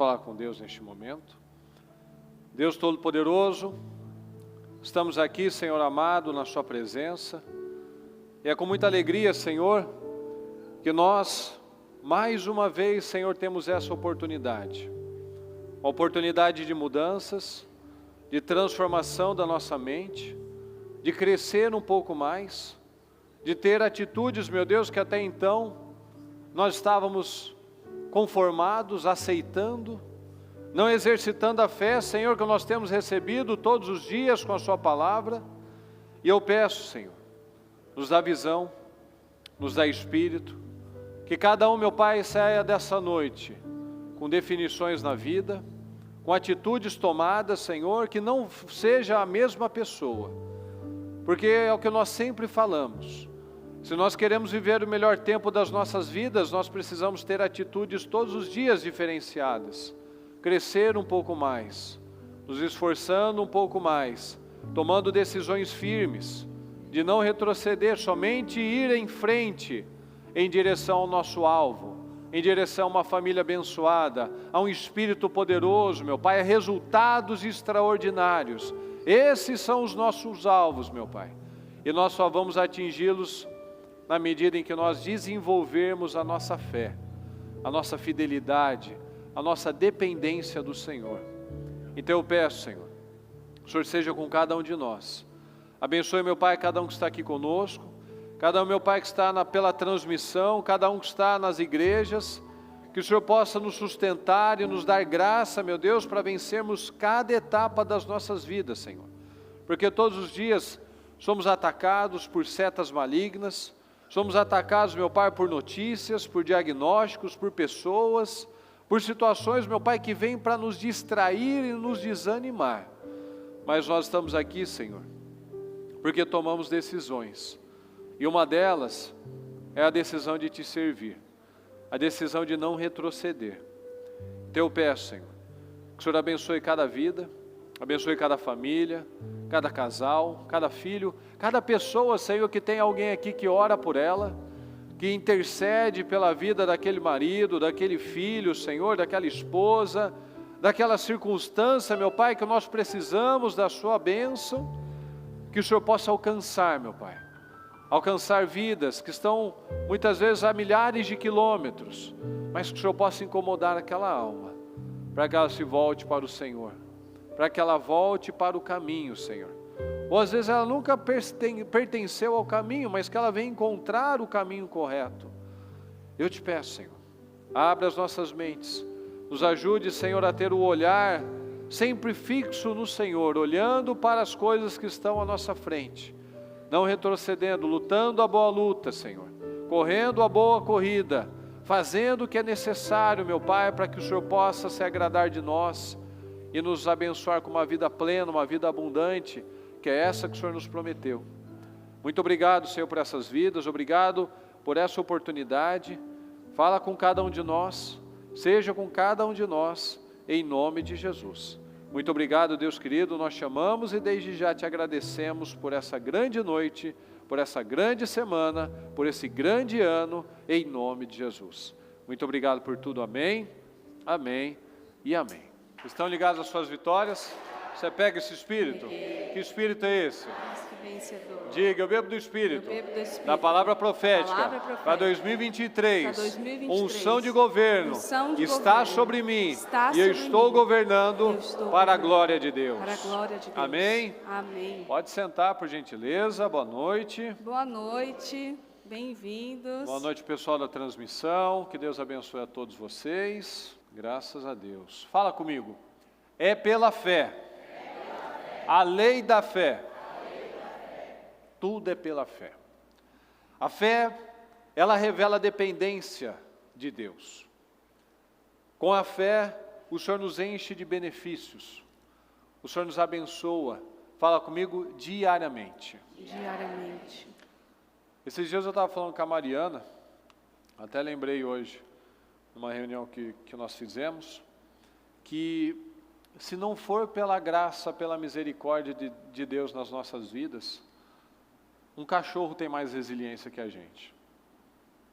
falar com Deus neste momento. Deus Todo-Poderoso, estamos aqui, Senhor amado, na Sua presença. E é com muita alegria, Senhor, que nós, mais uma vez, Senhor, temos essa oportunidade. Uma oportunidade de mudanças, de transformação da nossa mente, de crescer um pouco mais, de ter atitudes, meu Deus, que até então nós estávamos conformados, aceitando, não exercitando a fé, Senhor, que nós temos recebido todos os dias com a Sua palavra. E eu peço, Senhor, nos dá visão, nos dá espírito, que cada um, meu Pai, saia dessa noite com definições na vida, com atitudes tomadas, Senhor, que não seja a mesma pessoa, porque é o que nós sempre falamos. Se nós queremos viver o melhor tempo das nossas vidas, nós precisamos ter atitudes todos os dias diferenciadas, crescer um pouco mais, nos esforçando um pouco mais, tomando decisões firmes, de não retroceder, somente ir em frente, em direção ao nosso alvo, em direção a uma família abençoada, a um Espírito poderoso, meu Pai, a resultados extraordinários. Esses são os nossos alvos, meu Pai, e nós só vamos atingi-los na medida em que nós desenvolvermos a nossa fé, a nossa fidelidade, a nossa dependência do Senhor. Então eu peço, Senhor, que o Senhor seja com cada um de nós. Abençoe, meu Pai, cada um que está aqui conosco, cada um, meu Pai, que está pela transmissão, cada um que está nas igrejas, que o Senhor possa nos sustentar e nos dar graça, meu Deus, para vencermos cada etapa das nossas vidas, Senhor. Porque todos os dias somos atacados por setas malignas, somos atacados, meu Pai, por notícias, por diagnósticos, por pessoas, por situações, meu Pai, que vêm para nos distrair e nos desanimar. Mas nós estamos aqui, Senhor, porque tomamos decisões. E uma delas é a decisão de Te servir, a decisão de não retroceder. Então eu peço, Senhor, que o Senhor abençoe cada vida, abençoe cada família, cada casal, cada filho, cada pessoa, Senhor, que tem alguém aqui que ora por ela, que intercede pela vida daquele marido, daquele filho, Senhor, daquela esposa, daquela circunstância, meu Pai, que nós precisamos da Sua bênção, que o Senhor possa alcançar, meu Pai, alcançar vidas que estão muitas vezes a milhares de quilômetros, mas que o Senhor possa incomodar aquela alma, para que ela se volte para o Senhor, para que ela volte para o caminho, Senhor. Ou às vezes ela nunca pertenceu ao caminho, mas que ela venha encontrar o caminho correto. Eu te peço, Senhor, abra as nossas mentes, nos ajude, Senhor, a ter o olhar sempre fixo no Senhor, olhando para as coisas que estão à nossa frente, não retrocedendo, lutando a boa luta, Senhor, correndo a boa corrida, fazendo o que é necessário, meu Pai, para que o Senhor possa se agradar de nós e nos abençoar com uma vida plena, uma vida abundante, que é essa que o Senhor nos prometeu. Muito obrigado, Senhor, por essas vidas, obrigado por essa oportunidade. Fala com cada um de nós, seja com cada um de nós, em nome de Jesus. Muito obrigado, Deus querido, nós te amamos e desde já te agradecemos por essa grande noite, por essa grande semana, por esse grande ano, em nome de Jesus. Muito obrigado por tudo, amém, amém e amém. Estão ligados às suas vitórias? Você pega esse Espírito? Que Espírito é esse? Vencedor. Diga, eu bebo do Espírito, Eu bebo do Espírito. da palavra profética, para 2023, unção de governo, está sobre mim, e eu estou governando para a glória de Deus. Para a glória de Deus. Amém? Amém. Pode sentar, por gentileza, boa noite. Boa noite, bem-vindos. Boa noite, pessoal da transmissão, que Deus abençoe a todos vocês, graças a Deus. Fala comigo, é pela fé, a lei da fé. Tudo é pela fé. A fé, ela revela a dependência de Deus. Com a fé, o Senhor nos enche de benefícios. O Senhor nos abençoa. Fala comigo diariamente. Diariamente. Esses dias eu estava falando com a Mariana, até lembrei hoje, numa reunião que nós fizemos, que se não for pela graça, pela misericórdia de Deus nas nossas vidas, um cachorro tem mais resiliência que a gente.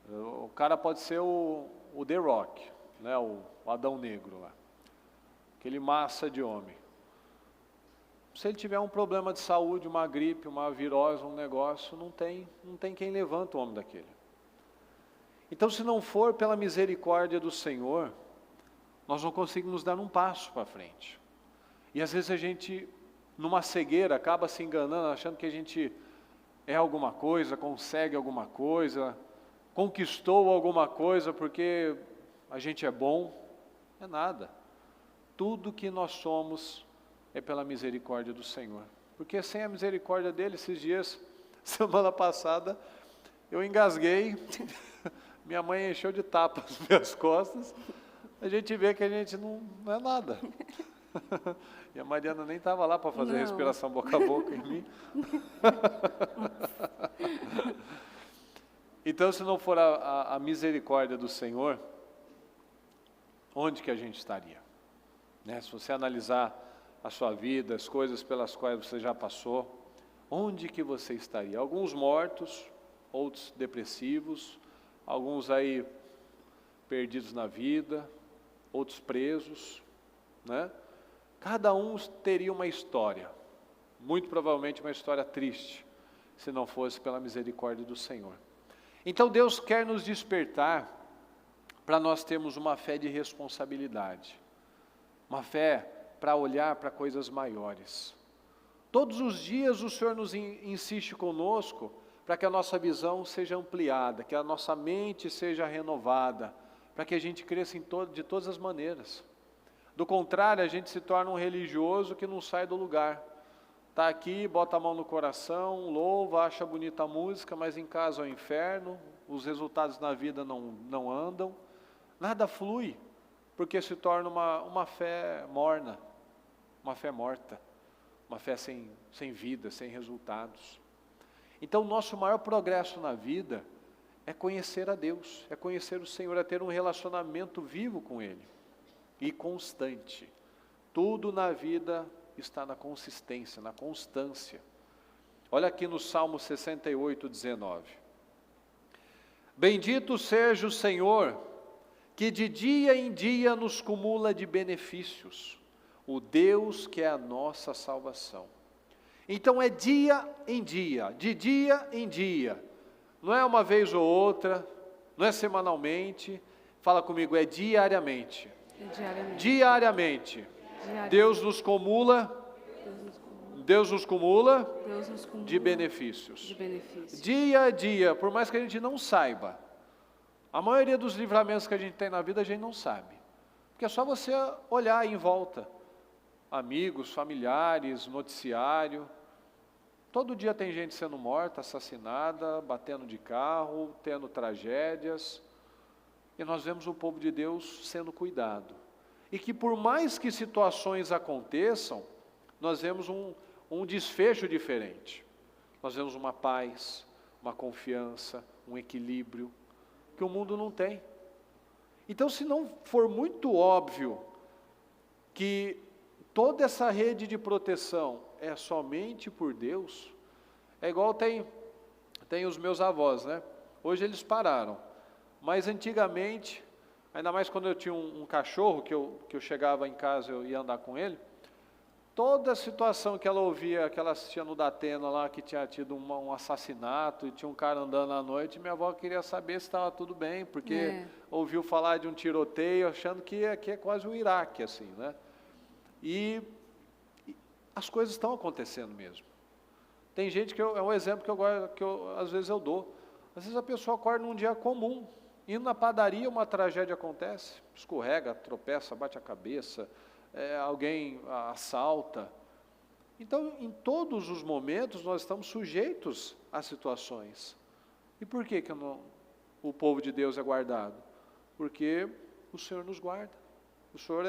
O cara pode ser o The Rock, né, o Adão Negro lá. aquele massa de homem. Se ele tiver um problema de saúde, uma gripe, uma virose, um negócio, não tem quem levanta o homem daquele. Então, se não for pela misericórdia do Senhor, nós não conseguimos dar um passo para frente. E às vezes a gente, numa cegueira, acaba se enganando, achando que a gente é alguma coisa, consegue alguma coisa, conquistou alguma coisa porque a gente é bom. É nada. Tudo que nós somos é pela misericórdia do Senhor. Porque sem a misericórdia dele, esses dias, semana passada, eu engasguei, minha mãe encheu de tapas as minhas costas, a gente vê que a gente não é nada. E a Mariana nem estava lá para fazer respiração boca a boca em mim. Então, se não for a misericórdia do Senhor, onde que a gente estaria? Né? Se você analisar a sua vida, as coisas pelas quais você já passou, onde que você estaria? Alguns mortos, outros depressivos, alguns aí perdidos na vida, outros presos, né? Cada um teria uma história, muito provavelmente uma história triste, se não fosse pela misericórdia do Senhor. Então Deus quer nos despertar para nós termos uma fé de responsabilidade, uma fé para olhar para coisas maiores. Todos os dias o Senhor nos insiste conosco para que a nossa visão seja ampliada, que a nossa mente seja renovada, para que a gente cresça de todas as maneiras. Do contrário, a gente se torna um religioso que não sai do lugar. Está aqui, bota a mão no coração, louva, acha bonita a música, mas em casa é o inferno, os resultados na vida não andam, nada flui, porque se torna uma fé morna, uma fé morta, uma fé sem vida, sem resultados. Então, o nosso maior progresso na vida é conhecer a Deus, é conhecer o Senhor, é ter um relacionamento vivo com Ele e constante. Tudo na vida está na consistência, na constância. Olha aqui no Salmo 68, 19. Bendito seja o Senhor, que de dia em dia nos cumula de benefícios, o Deus que é a nossa salvação. Então é dia em dia, de dia em dia, não é uma vez ou outra, não é semanalmente, fala comigo, é diariamente. Diariamente. Deus nos cumula de benefícios. Dia a dia, por mais que a gente não saiba. A maioria dos livramentos que a gente tem na vida, a gente não sabe. Porque é só você olhar em volta. Amigos, familiares, noticiário. Todo dia tem gente sendo morta, assassinada, batendo de carro, tendo tragédias. E nós vemos o povo de Deus sendo cuidado. E que por mais que situações aconteçam, nós vemos um desfecho diferente. Nós vemos uma paz, uma confiança, um equilíbrio, que o mundo não tem. Então, se não for muito óbvio que toda essa rede de proteção é somente por Deus, é igual tem os meus avós, né? Hoje eles pararam, mas antigamente, ainda mais quando eu tinha um cachorro, que eu chegava em casa, eu ia andar com ele, toda a situação que ela ouvia, que ela assistia no Datena lá, que tinha tido um assassinato, e tinha um cara andando à noite, minha avó queria saber se estava tudo bem, porque ouviu falar de um tiroteio, achando que aqui é quase o Iraque, assim, né? E as coisas estão acontecendo mesmo. Tem gente que é um exemplo que às vezes eu dou. Às vezes a pessoa acorda num dia comum, indo na padaria, uma tragédia acontece, escorrega, tropeça, bate a cabeça, alguém assalta. Então, em todos os momentos, nós estamos sujeitos a situações. E por que o povo de Deus é guardado? Porque o Senhor nos guarda. O Senhor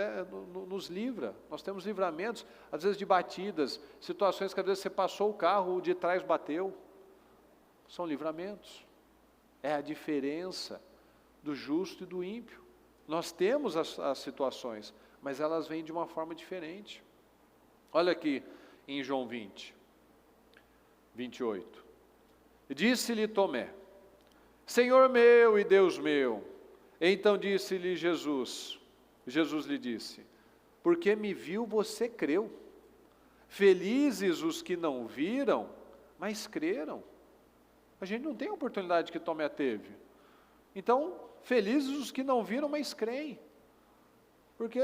nos livra. Nós temos livramentos, às vezes de batidas, situações que às vezes você passou o carro, o de trás bateu. São livramentos. É a diferença do justo e do ímpio. Nós temos as situações, mas elas vêm de uma forma diferente. Olha aqui em João 20, 28. Disse-lhe Tomé, Senhor meu e Deus meu. Então disse-lhe Jesus lhe disse, porque me viu, você creu. Felizes os que não viram, mas creram. A gente não tem a oportunidade que Tomé teve. Então, felizes os que não viram, mas creem. Porque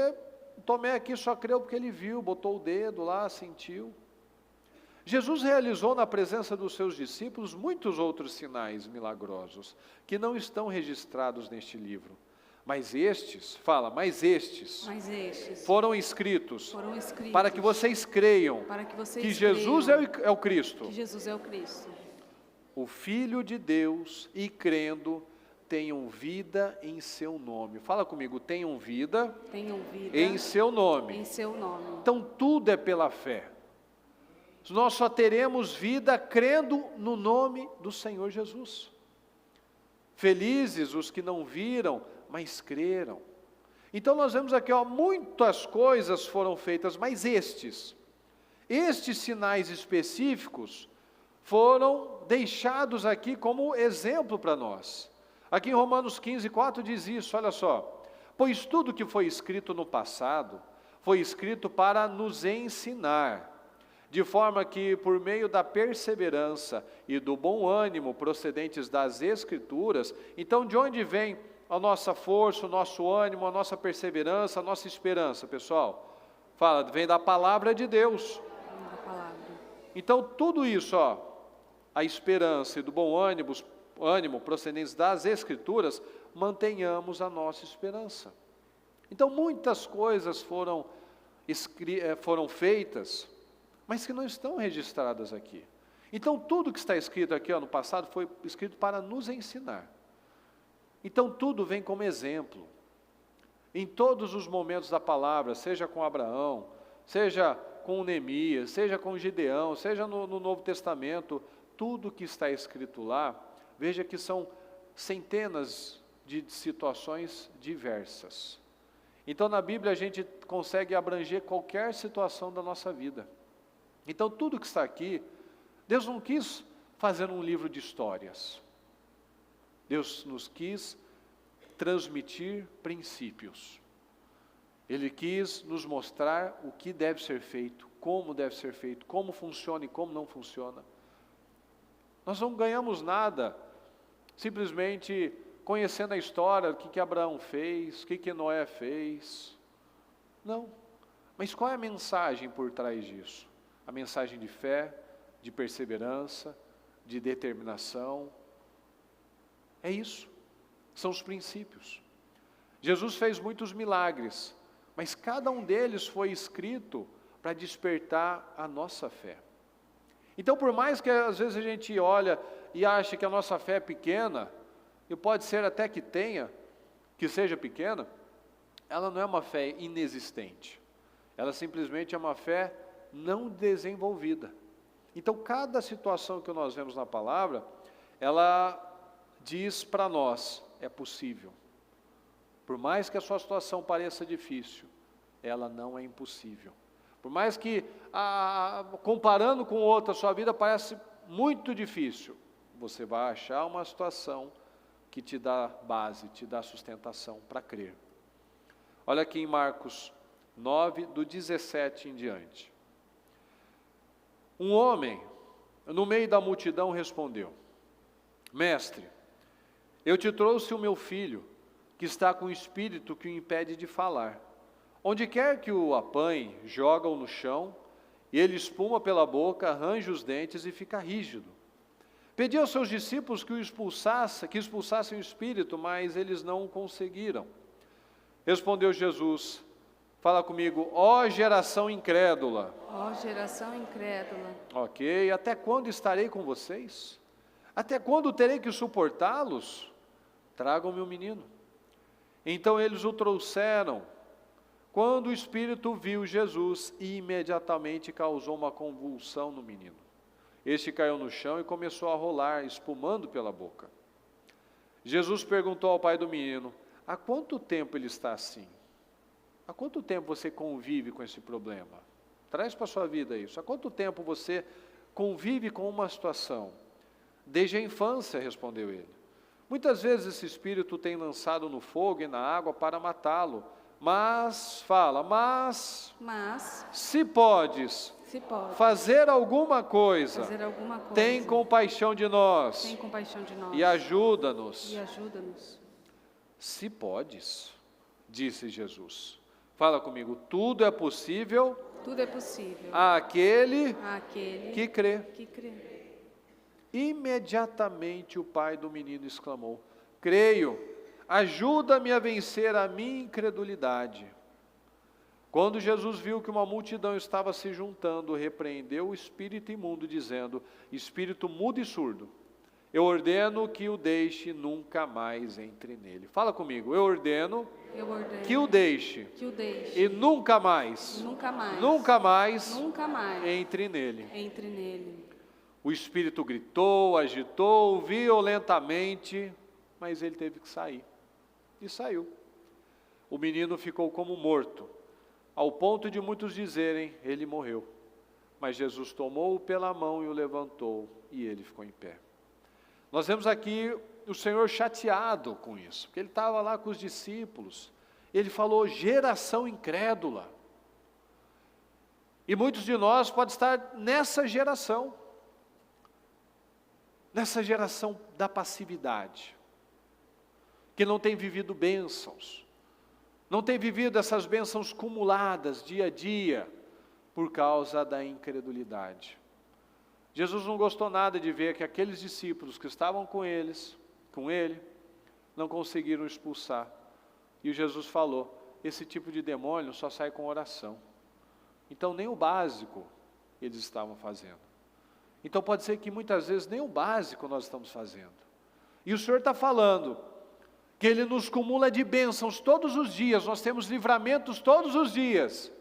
Tomé aqui só creu porque ele viu, botou o dedo lá, sentiu. Jesus realizou na presença dos seus discípulos muitos outros sinais milagrosos, que não estão registrados neste livro. Mas estes, mas estes foram escritos para que vocês creiam que Jesus é o Cristo, o Filho de Deus, e crendo, tenham vida em seu nome. Fala comigo, tenham vida em seu nome. Então tudo é pela fé. Nós só teremos vida crendo no nome do Senhor Jesus. Felizes os que não viram, mas creram. Então nós vemos aqui, muitas coisas foram feitas, mas estes sinais específicos foram deixados aqui como exemplo para nós. Aqui em Romanos 15:4 diz isso, olha só. Pois tudo que foi escrito no passado, foi escrito para nos ensinar, de forma que, por meio da perseverança e do bom ânimo procedentes das Escrituras, então de onde vem a nossa força, o nosso ânimo, a nossa perseverança, a nossa esperança, pessoal? Vem da palavra de Deus. Então tudo isso, a esperança e do bom ânimo procedentes das Escrituras, mantenhamos a nossa esperança. Então muitas coisas foram feitas, mas que não estão registradas aqui. Então tudo que está escrito aqui no passado foi escrito para nos ensinar. Então tudo vem como exemplo. Em todos os momentos da palavra, seja com Abraão, seja com Neemias, seja com Gideão, seja no Novo Testamento, tudo que está escrito lá, veja que são centenas de situações diversas. Então na Bíblia a gente consegue abranger qualquer situação da nossa vida. Então tudo que está aqui, Deus não quis fazer um livro de histórias. Deus nos quis transmitir princípios. Ele quis nos mostrar o que deve ser feito, como funciona e como não funciona. Nós não ganhamos nada simplesmente conhecendo a história, o que Abraão fez, o que Noé fez. Não. Mas qual é a mensagem por trás disso? A mensagem de fé, de perseverança, de determinação. É isso. São os princípios. Jesus fez muitos milagres, mas cada um deles foi escrito para despertar a nossa fé. Então, por mais que às vezes a gente olha e acha que a nossa fé é pequena, e pode ser até que seja pequena, ela não é uma fé inexistente. Ela simplesmente é uma fé não desenvolvida. Então, cada situação que nós vemos na palavra, ela diz para nós, é possível. Por mais que a sua situação pareça difícil, ela não é impossível. Por mais que, comparando com outra, a sua vida parece muito difícil, você vai achar uma situação que te dá base, te dá sustentação para crer. Olha aqui em Marcos 9, do 17 em diante. Um homem, no meio da multidão, respondeu: Mestre, eu te trouxe o meu filho, que está com o espírito que o impede de falar. Onde quer que o apanhe, joga-o no chão, e ele espuma pela boca, arranja os dentes e fica rígido. Pedi aos seus discípulos que expulsassem o espírito, mas eles não conseguiram. Respondeu Jesus: Fala comigo, ó geração incrédula. Ó geração incrédula. Ok, até quando estarei com vocês? Até quando terei que suportá-los? Tragam-me o menino. Então eles o trouxeram. Quando o espírito viu Jesus, imediatamente causou uma convulsão no menino. Este caiu no chão e começou a rolar, espumando pela boca. Jesus perguntou ao pai do menino: há quanto tempo ele está assim? Há quanto tempo você convive com esse problema? Traz para a sua vida isso. Há quanto tempo você convive com uma situação? Desde a infância, respondeu ele. Muitas vezes esse espírito tem lançado no fogo e na água para matá-lo, Mas, fala, mas se podes se pode fazer alguma coisa, fazer alguma coisa, tem compaixão de nós, tem compaixão de nós e ajuda-nos. e ajuda-nos. Se podes, disse Jesus. Fala comigo, tudo é possível Tudo é possível àquele àquele que crê. que crê. Imediatamente o pai do menino exclamou: creio, ajuda-me a vencer a minha incredulidade. Quando Jesus viu que uma multidão estava se juntando, repreendeu o espírito imundo, dizendo: espírito mudo e surdo, eu ordeno que o deixe, nunca mais entre nele. Fala comigo, eu ordeno que o deixe e nunca mais entre nele. O espírito gritou, agitou violentamente, mas ele teve que sair. E saiu. O menino ficou como morto, ao ponto de muitos dizerem: ele morreu. Mas Jesus tomou-o pela mão e o levantou, e ele ficou em pé. Nós vemos aqui o Senhor chateado com isso, porque ele estava lá com os discípulos. Ele falou: geração incrédula. E muitos de nós podem estar nessa geração da passividade, que não tem vivido bênçãos, não tem vivido essas bênçãos cumuladas dia a dia, por causa da incredulidade. Jesus não gostou nada de ver que aqueles discípulos que estavam com ele, não conseguiram expulsar. E Jesus falou: esse tipo de demônio só sai com oração. Então nem o básico eles estavam fazendo. Então pode ser que muitas vezes nem o básico nós estamos fazendo. E o Senhor está falando que Ele nos cumula de bênçãos todos os dias, nós temos livramentos todos os dias.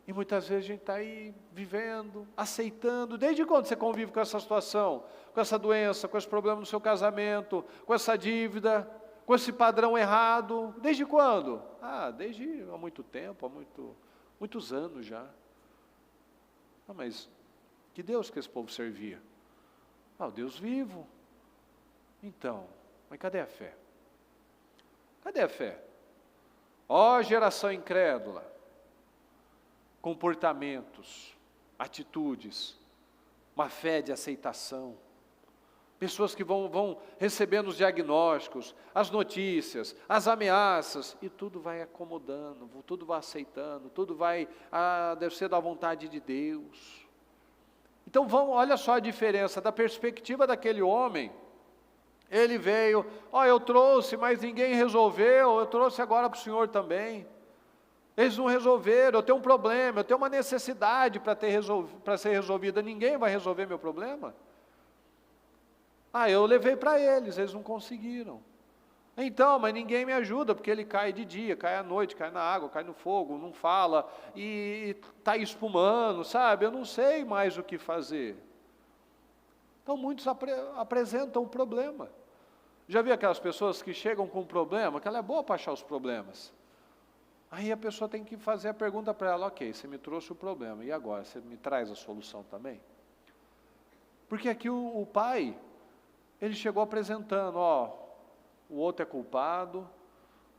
E muitas vezes a gente está aí vivendo, aceitando. Desde quando você convive com essa situação? Com essa doença, com esse problema no seu casamento, com essa dívida, com esse padrão errado? Desde quando? Desde há muito tempo, muitos anos já. Mas que Deus que esse povo servia? O Deus vivo. Então, mas cadê a fé? Cadê a fé? Geração incrédula. Comportamentos, atitudes, uma fé de aceitação. Pessoas que vão recebendo os diagnósticos, as notícias, as ameaças, e tudo vai acomodando, tudo vai aceitando, tudo vai, deve ser da vontade de Deus. Então olha só a diferença da perspectiva daquele homem. Ele veio, eu trouxe, mas ninguém resolveu, eu trouxe agora para o Senhor também. Eles não resolveram, eu tenho um problema, eu tenho uma necessidade para ser resolvida, ninguém vai resolver meu problema? Eu levei para eles não conseguiram. Então, mas ninguém me ajuda, porque ele cai de dia, cai à noite, cai na água, cai no fogo, não fala, e está espumando, sabe? Eu não sei mais o que fazer. Então muitos apresentam um problema. Já viu aquelas pessoas que chegam com um problema, que ela é boa para achar os problemas? Aí a pessoa tem que fazer a pergunta para ela: ok, você me trouxe o problema, e agora? Você me traz a solução também? Porque aqui o pai, ele chegou apresentando, o outro é culpado,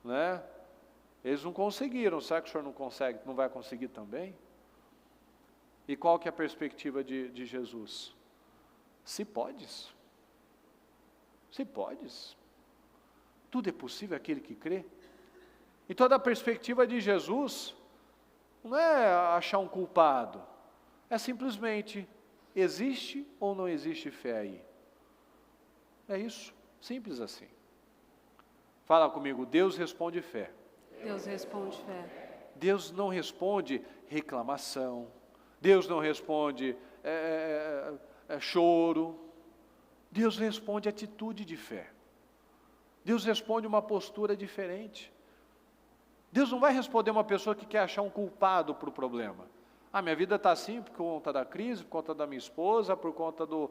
né? Eles não conseguiram, será que o senhor não vai conseguir também? E qual que é a perspectiva de Jesus? Se podes. Se podes. Tudo é possível àquele que crê. E toda a perspectiva de Jesus não é achar um culpado, é simplesmente: existe ou não existe fé aí? É isso, simples assim. Fala comigo, Deus responde fé. Deus responde fé. Deus não responde reclamação, Deus não responde choro, Deus responde atitude de fé. Deus responde uma postura diferente. Deus não vai responder uma pessoa que quer achar um culpado para o problema. Minha vida está assim por conta da crise, por conta da minha esposa, por conta do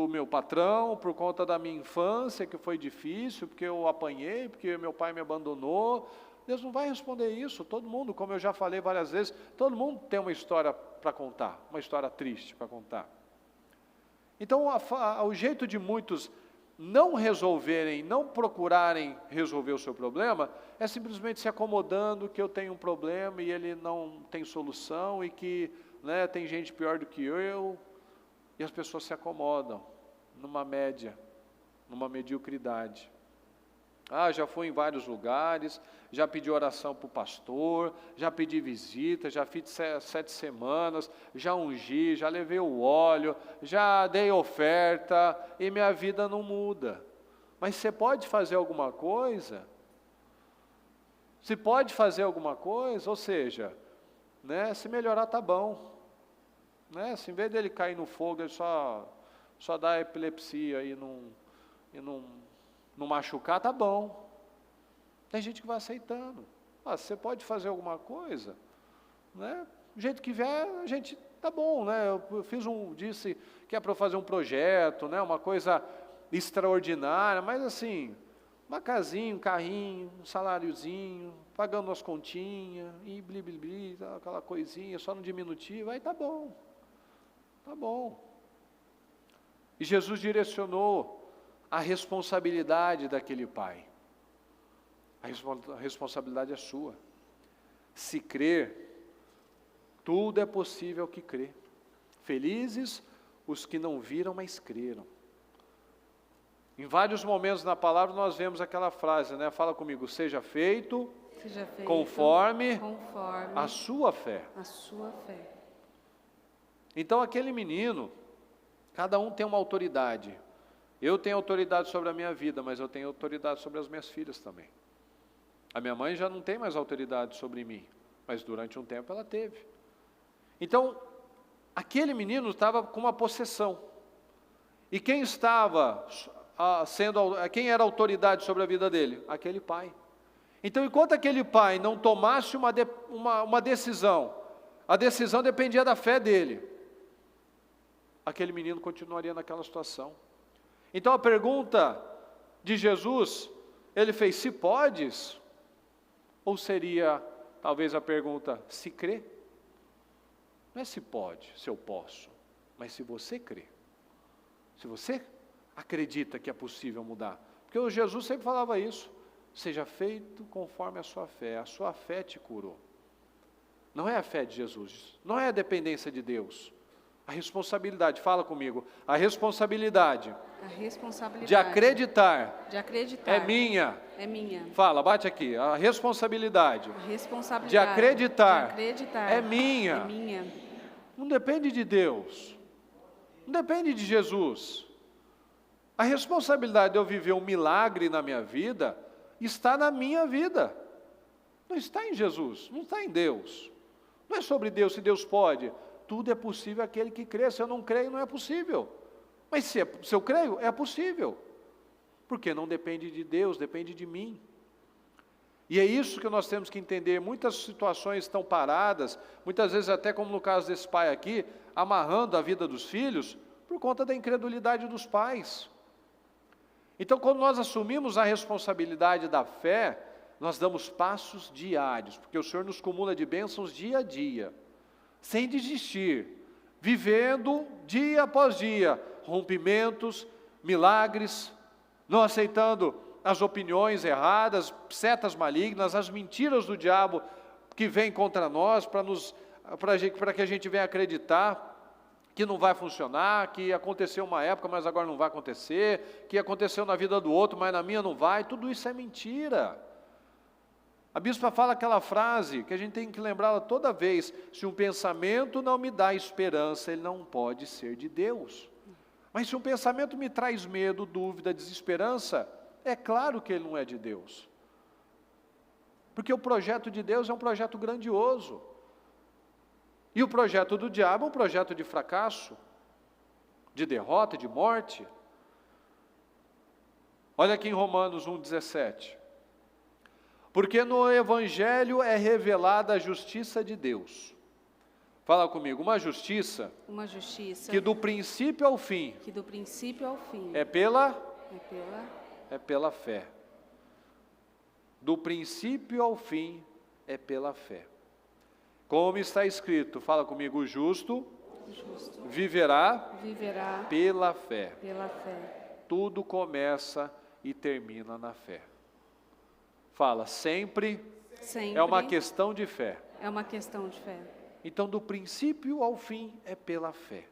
meu patrão, por conta da minha infância que foi difícil, porque eu apanhei, porque meu pai me abandonou. Deus não vai responder isso. Todo mundo, como eu já falei várias vezes, todo mundo tem uma história para contar, uma história triste para contar. Então o jeito de muitos não resolverem, não procurarem resolver o seu problema, é simplesmente se acomodando que eu tenho um problema e ele não tem solução e que, né, tem gente pior do que eu, e as pessoas se acomodam numa média, numa mediocridade. Já fui em vários lugares, já pedi oração para o pastor, já pedi visita, já fiz 7 semanas, já ungi, já levei o óleo, já dei oferta e minha vida não muda. Mas você pode fazer alguma coisa? Se pode fazer alguma coisa, ou seja, né, se melhorar tá bom. Né, se em vez dele cair no fogo, ele só dá epilepsia e não machucar, tá bom. Tem gente que vai aceitando. Você pode fazer alguma coisa, né? Do jeito que vier, a gente, tá bom, né? Eu disse que é para eu fazer um projeto, né? Uma coisa extraordinária, mas assim, uma casinha, um carrinho, um saláriozinho, pagando as continhas, e blibli, aquela coisinha, só no diminutivo, aí tá bom. Tá bom. E Jesus direcionou a responsabilidade daquele pai. A responsabilidade é sua. Se crer, tudo é possível que crê. Felizes os que não viram, mas creram. Em vários momentos na palavra nós vemos aquela frase, né? Fala comigo, seja feito conforme a sua fé. A sua fé. Então aquele menino, cada um tem uma autoridade. Eu tenho autoridade sobre a minha vida, mas eu tenho autoridade sobre as minhas filhas também. A minha mãe já não tem mais autoridade sobre mim, mas durante um tempo ela teve. Então, aquele menino estava com uma possessão. E quem estava quem era a autoridade sobre a vida dele? Aquele pai. Então, enquanto aquele pai não tomasse uma decisão, a decisão dependia da fé dele, aquele menino continuaria naquela situação. Então a pergunta de Jesus, ele fez, se podes? Ou seria, talvez a pergunta, se crê? Não é se pode, se eu posso, mas se você crê. Se você acredita que é possível mudar. Porque o Jesus sempre falava isso, seja feito conforme a sua fé te curou. Não é a fé de Jesus, não é a dependência de Deus. A responsabilidade, fala comigo, a responsabilidade de acreditar é minha. É minha. Fala, bate aqui, a responsabilidade de acreditar é minha. É minha. Não depende de Deus, não depende de Jesus. A responsabilidade de eu viver um milagre na minha vida está na minha vida, não está em Jesus, não está em Deus. Não é sobre Deus, se Deus pode. Tudo é possível aquele que crê. Se eu não creio, não é possível. Mas se eu creio, é possível. Porque não depende de Deus, depende de mim. E é isso que nós temos que entender. Muitas situações estão paradas, muitas vezes até como no caso desse pai aqui, amarrando a vida dos filhos, por conta da incredulidade dos pais. Então, quando nós assumimos a responsabilidade da fé, nós damos passos diários, porque o Senhor nos comuna de bênçãos dia a dia, sem desistir, vivendo dia após dia, rompimentos, milagres, não aceitando as opiniões erradas, setas malignas, as mentiras do diabo que vêm contra nós, para que a gente venha acreditar que não vai funcionar, que aconteceu uma época, mas agora não vai acontecer, que aconteceu na vida do outro, mas na minha não vai. Tudo isso é mentira. A bispa fala aquela frase que a gente tem que lembrá-la toda vez: se um pensamento não me dá esperança, ele não pode ser de Deus. Mas se um pensamento me traz medo, dúvida, desesperança, é claro que ele não é de Deus. Porque o projeto de Deus é um projeto grandioso. E o projeto do diabo é um projeto de fracasso, de derrota, de morte. Olha aqui em Romanos 1,17. Porque no Evangelho é revelada a justiça de Deus. Fala comigo, uma justiça que do princípio ao fim, é pela fé. Do princípio ao fim é pela fé. Como está escrito, fala comigo, o justo viverá pela fé. tudo começa e termina na fé. Fala, sempre é uma questão de fé. É uma questão de fé. Então, do princípio ao fim é pela fé.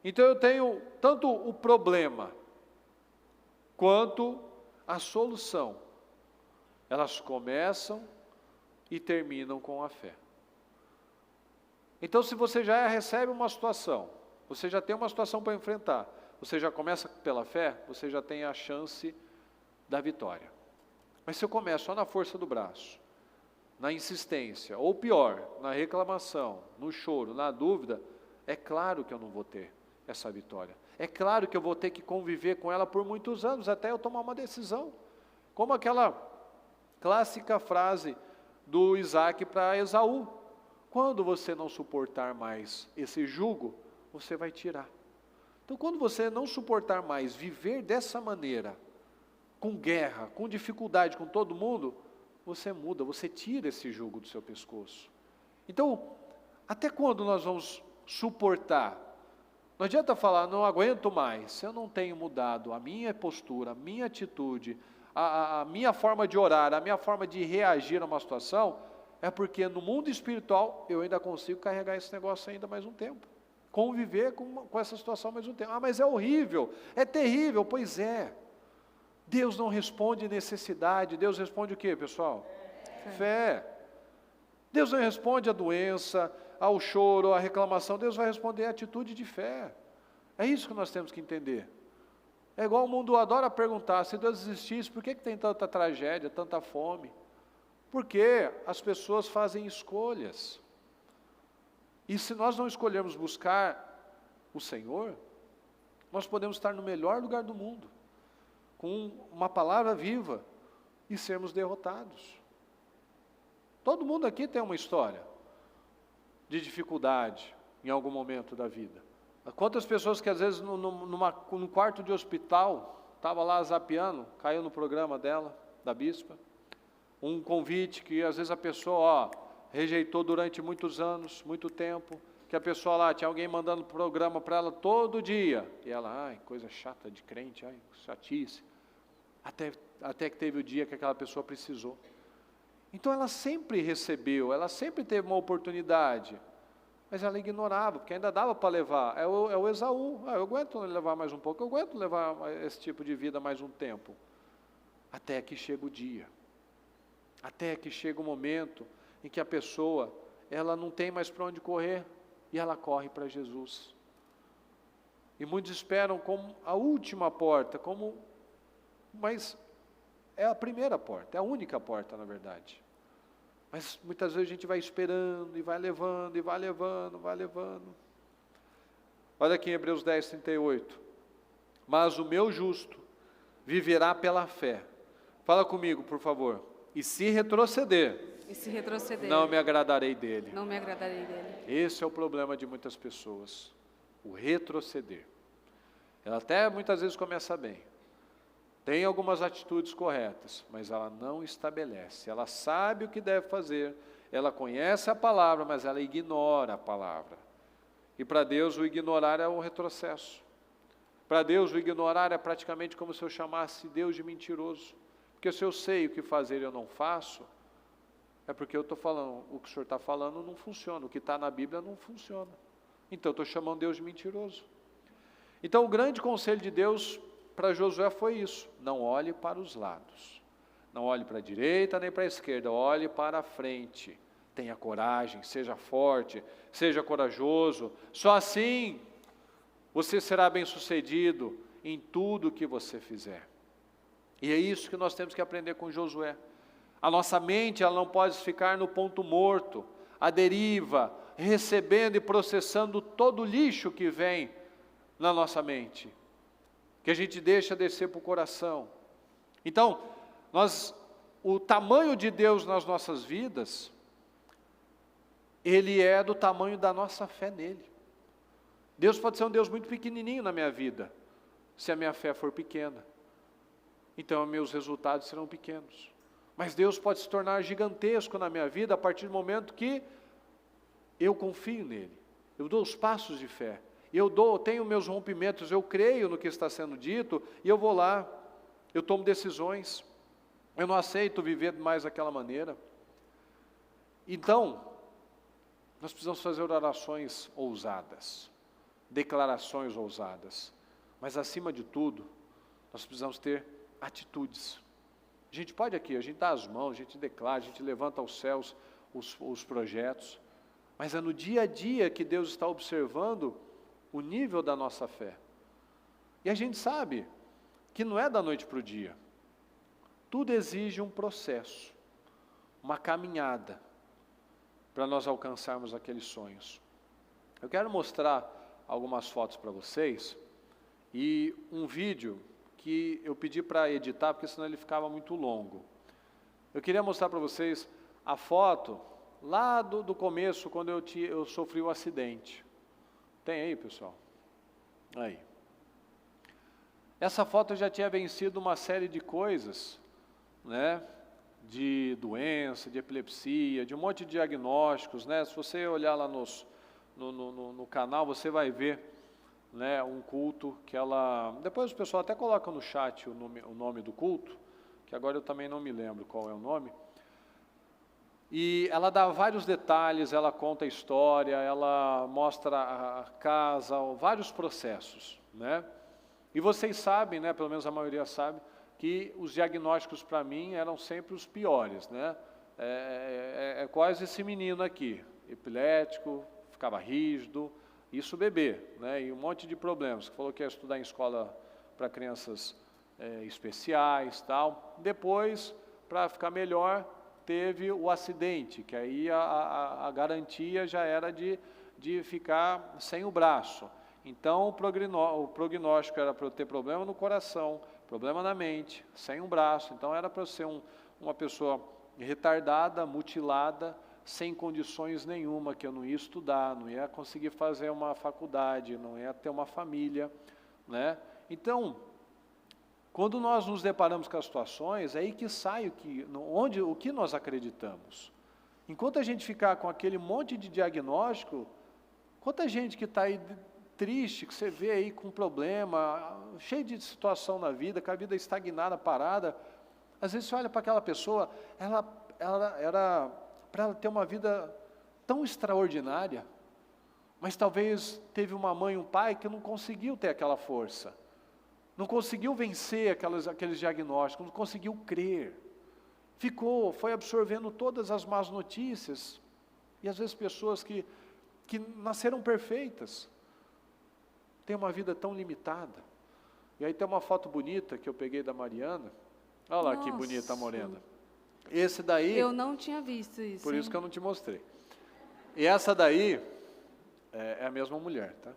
Então, eu tenho tanto o problema quanto a solução. Elas começam e terminam com a fé. Então, se você já recebe uma situação, você já tem uma situação para enfrentar, você já começa pela fé, você já tem a chance da vitória. Mas se eu começo só na força do braço, na insistência, ou pior, na reclamação, no choro, na dúvida, é claro que eu não vou ter essa vitória. É claro que eu vou ter que conviver com ela por muitos anos, até eu tomar uma decisão. Como aquela clássica frase do Isaac para Esaú: quando você não suportar mais esse jugo, você vai tirar. Então, quando você não suportar mais viver dessa maneira, com guerra, com dificuldade com todo mundo, você muda, você tira esse jugo do seu pescoço. Então, até quando nós vamos suportar? Não adianta falar, não aguento mais, se eu não tenho mudado a minha postura, a minha atitude, a minha forma de orar, a minha forma de reagir a uma situação, é porque no mundo espiritual eu ainda consigo carregar esse negócio ainda mais um tempo. Conviver com essa situação mais um tempo. Ah, mas é horrível, é terrível. Pois é. Deus não responde necessidade, Deus responde o quê, pessoal? Fé. Deus não responde a doença, ao choro, à reclamação, Deus vai responder a atitude de fé. É isso que nós temos que entender. É igual o mundo adora perguntar, se Deus existisse, por que tem tanta tragédia, tanta fome? Porque as pessoas fazem escolhas. E se nós não escolhermos buscar o Senhor, nós podemos estar no melhor lugar do mundo, com uma palavra viva, e sermos derrotados. Todo mundo aqui tem uma história de dificuldade em algum momento da vida. Quantas pessoas que às vezes num quarto de hospital, estava lá zapeando, caiu no programa dela, da bispa, um convite que às vezes a pessoa rejeitou durante muitos anos, muito tempo, que a pessoa lá, tinha alguém mandando programa para ela todo dia, e ela, ai, coisa chata de crente, ai, chatice, até que teve o dia que aquela pessoa precisou. Então ela sempre recebeu, ela sempre teve uma oportunidade, mas ela ignorava, porque ainda dava para levar. É o Esaú, eu aguento levar mais um pouco, eu aguento levar esse tipo de vida mais um tempo, até que chega o dia, até que chega o momento em que a pessoa, ela não tem mais para onde correr, e ela corre para Jesus. E muitos esperam como a última porta, mas é a primeira porta, é a única porta na verdade. Mas muitas vezes a gente vai esperando, e vai levando, e vai levando, vai levando. Olha aqui em Hebreus 10, 38. Mas o meu justo viverá pela fé. Fala comigo, por favor. E se retroceder, não me agradarei dele. Não me agradarei dele. Esse é o problema de muitas pessoas, o retroceder. Ela até muitas vezes começa bem, tem algumas atitudes corretas, mas ela não estabelece. Ela sabe o que deve fazer, ela conhece a palavra, mas ela ignora a palavra. E para Deus o ignorar é um retrocesso. Para Deus o ignorar é praticamente como se eu chamasse Deus de mentiroso. Porque se eu sei o que fazer e eu não faço, é porque eu estou falando, o que o senhor está falando não funciona, o que está na Bíblia não funciona. Então eu estou chamando Deus de mentiroso. Então o grande conselho de Deus para Josué foi isso: não olhe para os lados, não olhe para a direita nem para a esquerda, olhe para a frente, tenha coragem, seja forte, seja corajoso, só assim você será bem-sucedido em tudo que você fizer. E é isso que nós temos que aprender com Josué. A nossa mente, ela não pode ficar no ponto morto, à deriva, recebendo e processando todo o lixo que vem na nossa mente, que a gente deixa descer para o coração. Então, o tamanho de Deus nas nossas vidas, ele é do tamanho da nossa fé nele. Deus pode ser um Deus muito pequenininho na minha vida, se a minha fé for pequena. Então, meus resultados serão pequenos. Mas Deus pode se tornar gigantesco na minha vida a partir do momento que eu confio nele. Eu dou os passos de fé. tenho meus rompimentos, eu creio no que está sendo dito, e eu vou lá, eu tomo decisões, eu não aceito viver mais daquela maneira. Então, nós precisamos fazer orações ousadas, declarações ousadas, mas acima de tudo, nós precisamos ter atitudes. A gente pode aqui, a gente dá as mãos, a gente declara, a gente levanta aos céus os projetos, mas é no dia a dia que Deus está observando o nível da nossa fé. E a gente sabe que não é da noite para o dia. Tudo exige um processo, uma caminhada, para nós alcançarmos aqueles sonhos. Eu quero mostrar algumas fotos para vocês, e um vídeo que eu pedi para editar, porque senão ele ficava muito longo. Eu queria mostrar para vocês a foto lá do começo, quando eu sofri o acidente. Tem aí, pessoal? Aí. Essa foto eu já tinha vencido uma série de coisas, né? De doença, de epilepsia, de um monte de diagnósticos, né? Se você olhar lá no canal, você vai ver, né, um culto que ela... Depois o pessoal até coloca no chat o nome do culto, que agora eu também não me lembro qual é o nome. E ela dá vários detalhes, ela conta a história, ela mostra a casa, vários processos, né? E vocês sabem, né, pelo menos a maioria sabe, que os diagnósticos para mim eram sempre os piores, né? É quase esse menino aqui, epilético, ficava rígido, isso bebê, né? E um monte de problemas, que falou que ia estudar em escola para crianças especiais, tal. Depois, para ficar melhor, teve o acidente, que aí a garantia já era de ficar sem o braço. Então o prognóstico era para eu ter problema no coração, problema na mente, sem um braço. Então era para eu ser uma pessoa retardada, mutilada, sem condições nenhuma, que eu não ia estudar, não ia conseguir fazer uma faculdade, não ia ter uma família, né? Então, quando nós nos deparamos com as situações, é aí que sai o que nós acreditamos. Enquanto a gente ficar com aquele monte de diagnóstico, quanta gente que está aí triste, que você vê aí com problema, cheio de situação na vida, com a vida estagnada, parada, às vezes você olha para aquela pessoa, para ela ter uma vida tão extraordinária, mas talvez teve uma mãe e um pai que não conseguiu ter aquela força, não conseguiu vencer aqueles diagnósticos, não conseguiu crer, foi absorvendo todas as más notícias, e às vezes pessoas que nasceram perfeitas, têm uma vida tão limitada. E aí tem uma foto bonita que eu peguei da Mariana, olha lá. Nossa, que bonita a morena. Esse daí... Eu não tinha visto isso. Por isso que eu não te mostrei. E essa daí é a mesma mulher, tá?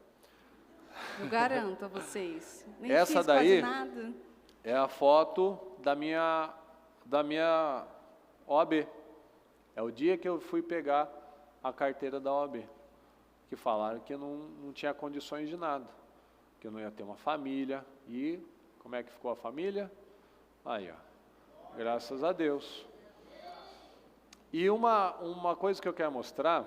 Eu garanto a vocês. Nem essa fiz daí quase nada. É a foto da minha OAB. É o dia que eu fui pegar a carteira da OAB. Que falaram que não tinha condições de nada. Que eu não ia ter uma família. E como é que ficou a família? Aí, ó. Graças a Deus. E uma coisa que eu quero mostrar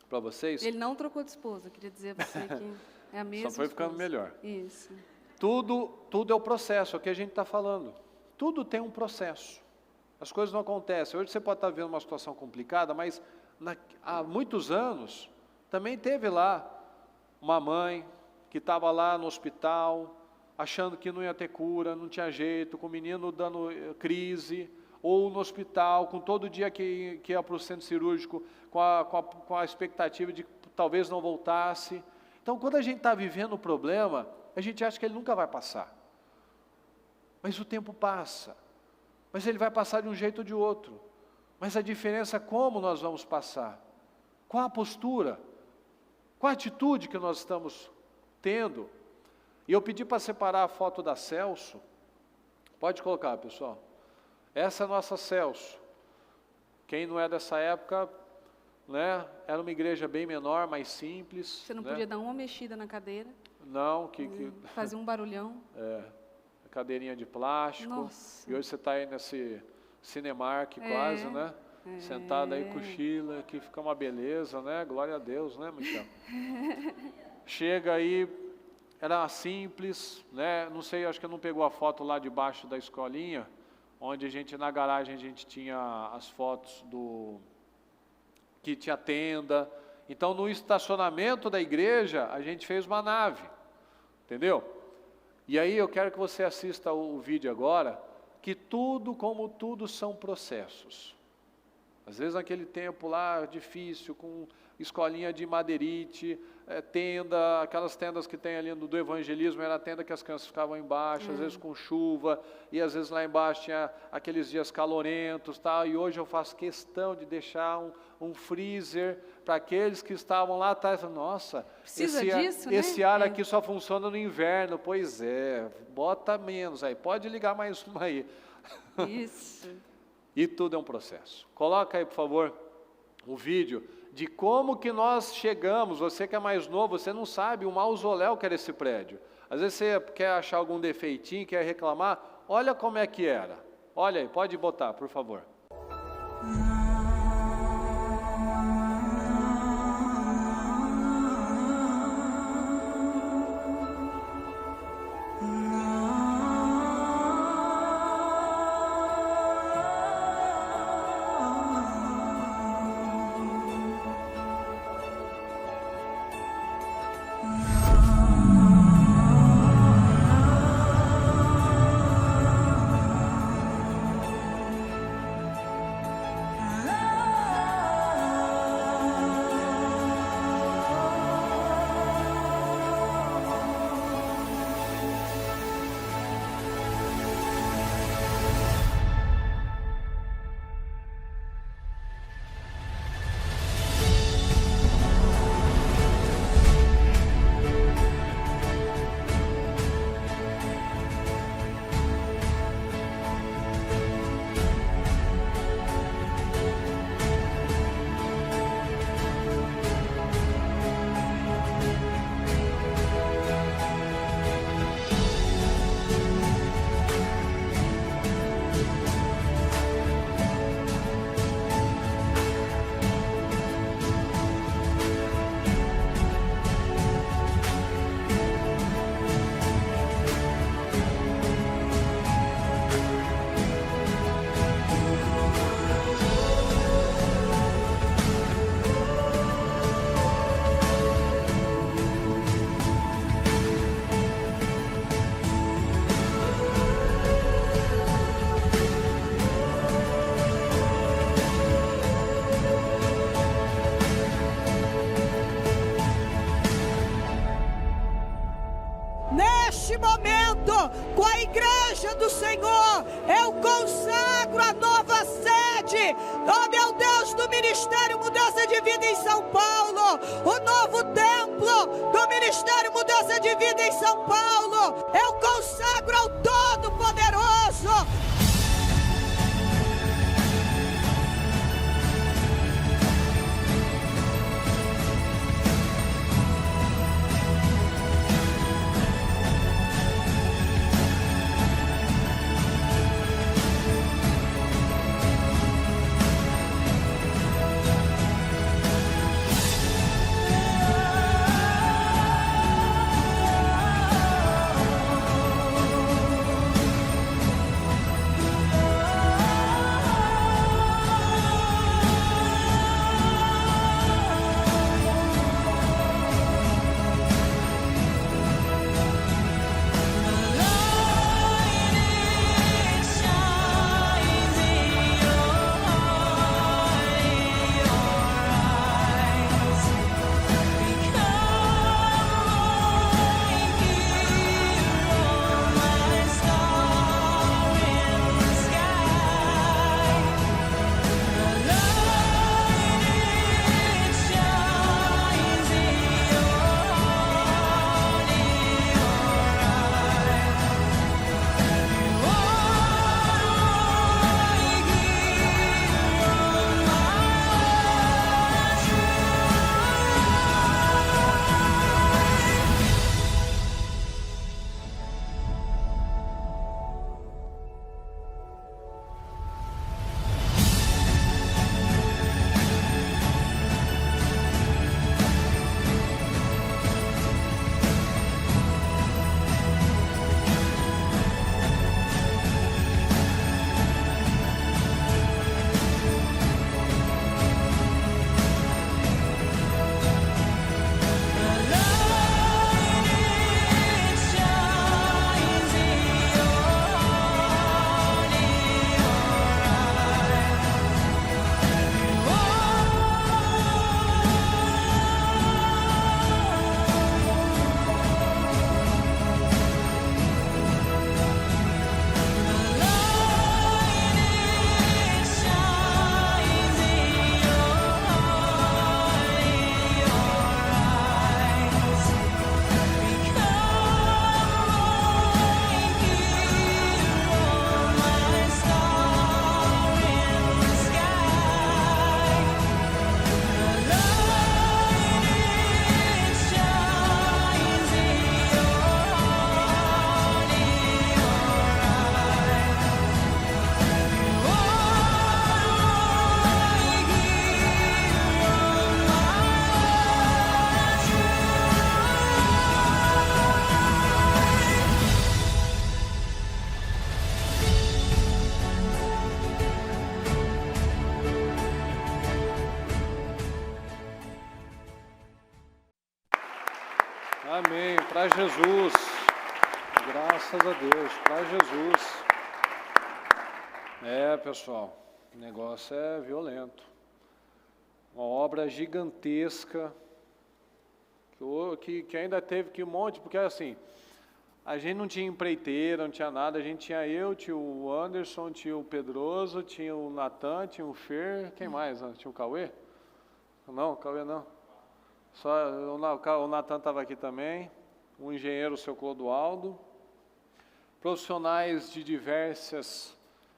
para vocês... Ele não trocou de esposa, queria dizer a você que é a mesma Só foi ficando esposa. melhor. Isso. Tudo é o processo, é o que a gente está falando. Tudo tem um processo. As coisas não acontecem. Hoje você pode estar vendo uma situação complicada, mas há muitos anos também teve lá uma mãe que estava lá no hospital, achando que não ia ter cura, não tinha jeito, com o menino dando crise, ou no hospital, com todo dia que ia para o centro cirúrgico, com a expectativa de que talvez não voltasse. Então, quando a gente está vivendo o problema, a gente acha que ele nunca vai passar. Mas o tempo passa. Mas ele vai passar de um jeito ou de outro. Mas a diferença é como nós vamos passar. Qual a postura? Qual a atitude que nós estamos tendo? E eu pedi para separar a foto da Celso. Pode colocar, pessoal. Essa é a nossa Celso. Quem não é dessa época, né, era uma igreja bem menor, mais simples. Você não podia dar uma mexida na cadeira? Não, fazia um barulhão. Cadeirinha de plástico. Nossa. E hoje você está aí nesse Cinemark quase, né? Sentado aí, cochila, que fica uma beleza, né? Glória a Deus, né, Michel? chega aí, era simples, né? Não sei, acho que não pegou a foto lá debaixo da escolinha, onde a gente, na garagem, a gente tinha as fotos que tinha tenda. Então, no estacionamento da igreja, a gente fez uma nave, entendeu? E aí eu quero que você assista o vídeo agora, que tudo, como tudo, são processos. Às vezes naquele tempo lá, difícil, com escolinha de madeirite, tenda, aquelas tendas que tem ali do evangelismo, era a tenda que as crianças ficavam embaixo, às vezes com chuva, e às vezes lá embaixo tinha aqueles dias calorentos, tal, e hoje eu faço questão de deixar um freezer para aqueles que estavam lá atrás. Nossa, esse ar aqui só funciona no inverno. Pois é, bota menos aí, pode ligar mais uma aí. Isso. E tudo é um processo. Coloca aí, por favor, um vídeo de como que nós chegamos. Você que é mais novo, você não sabe o mausoléu que era esse prédio. Às vezes você quer achar algum defeitinho, quer reclamar. Olha como é que era. Olha aí, pode botar, por favor. Neste momento, com a igreja do Senhor, eu consagro a nova sede, oh meu Deus, do Ministério Mudança de Vida em São Paulo, o novo templo do Ministério Mudança de Vida em São Paulo, eu consagro ao Todo-Poderoso. Graças a Deus, para Jesus. Pessoal, o negócio é violento. Uma obra gigantesca, que ainda teve que um monte, porque assim, a gente não tinha empreiteira, não tinha nada, a gente tinha eu, tinha o Anderson, tinha o Pedroso, tinha o Natan, tinha o Fer, quem mais? Tinha o Cauê? Não, o Cauê não. Só o Natan estava aqui também, o engenheiro, o seu Clodoaldo, profissionais de diversas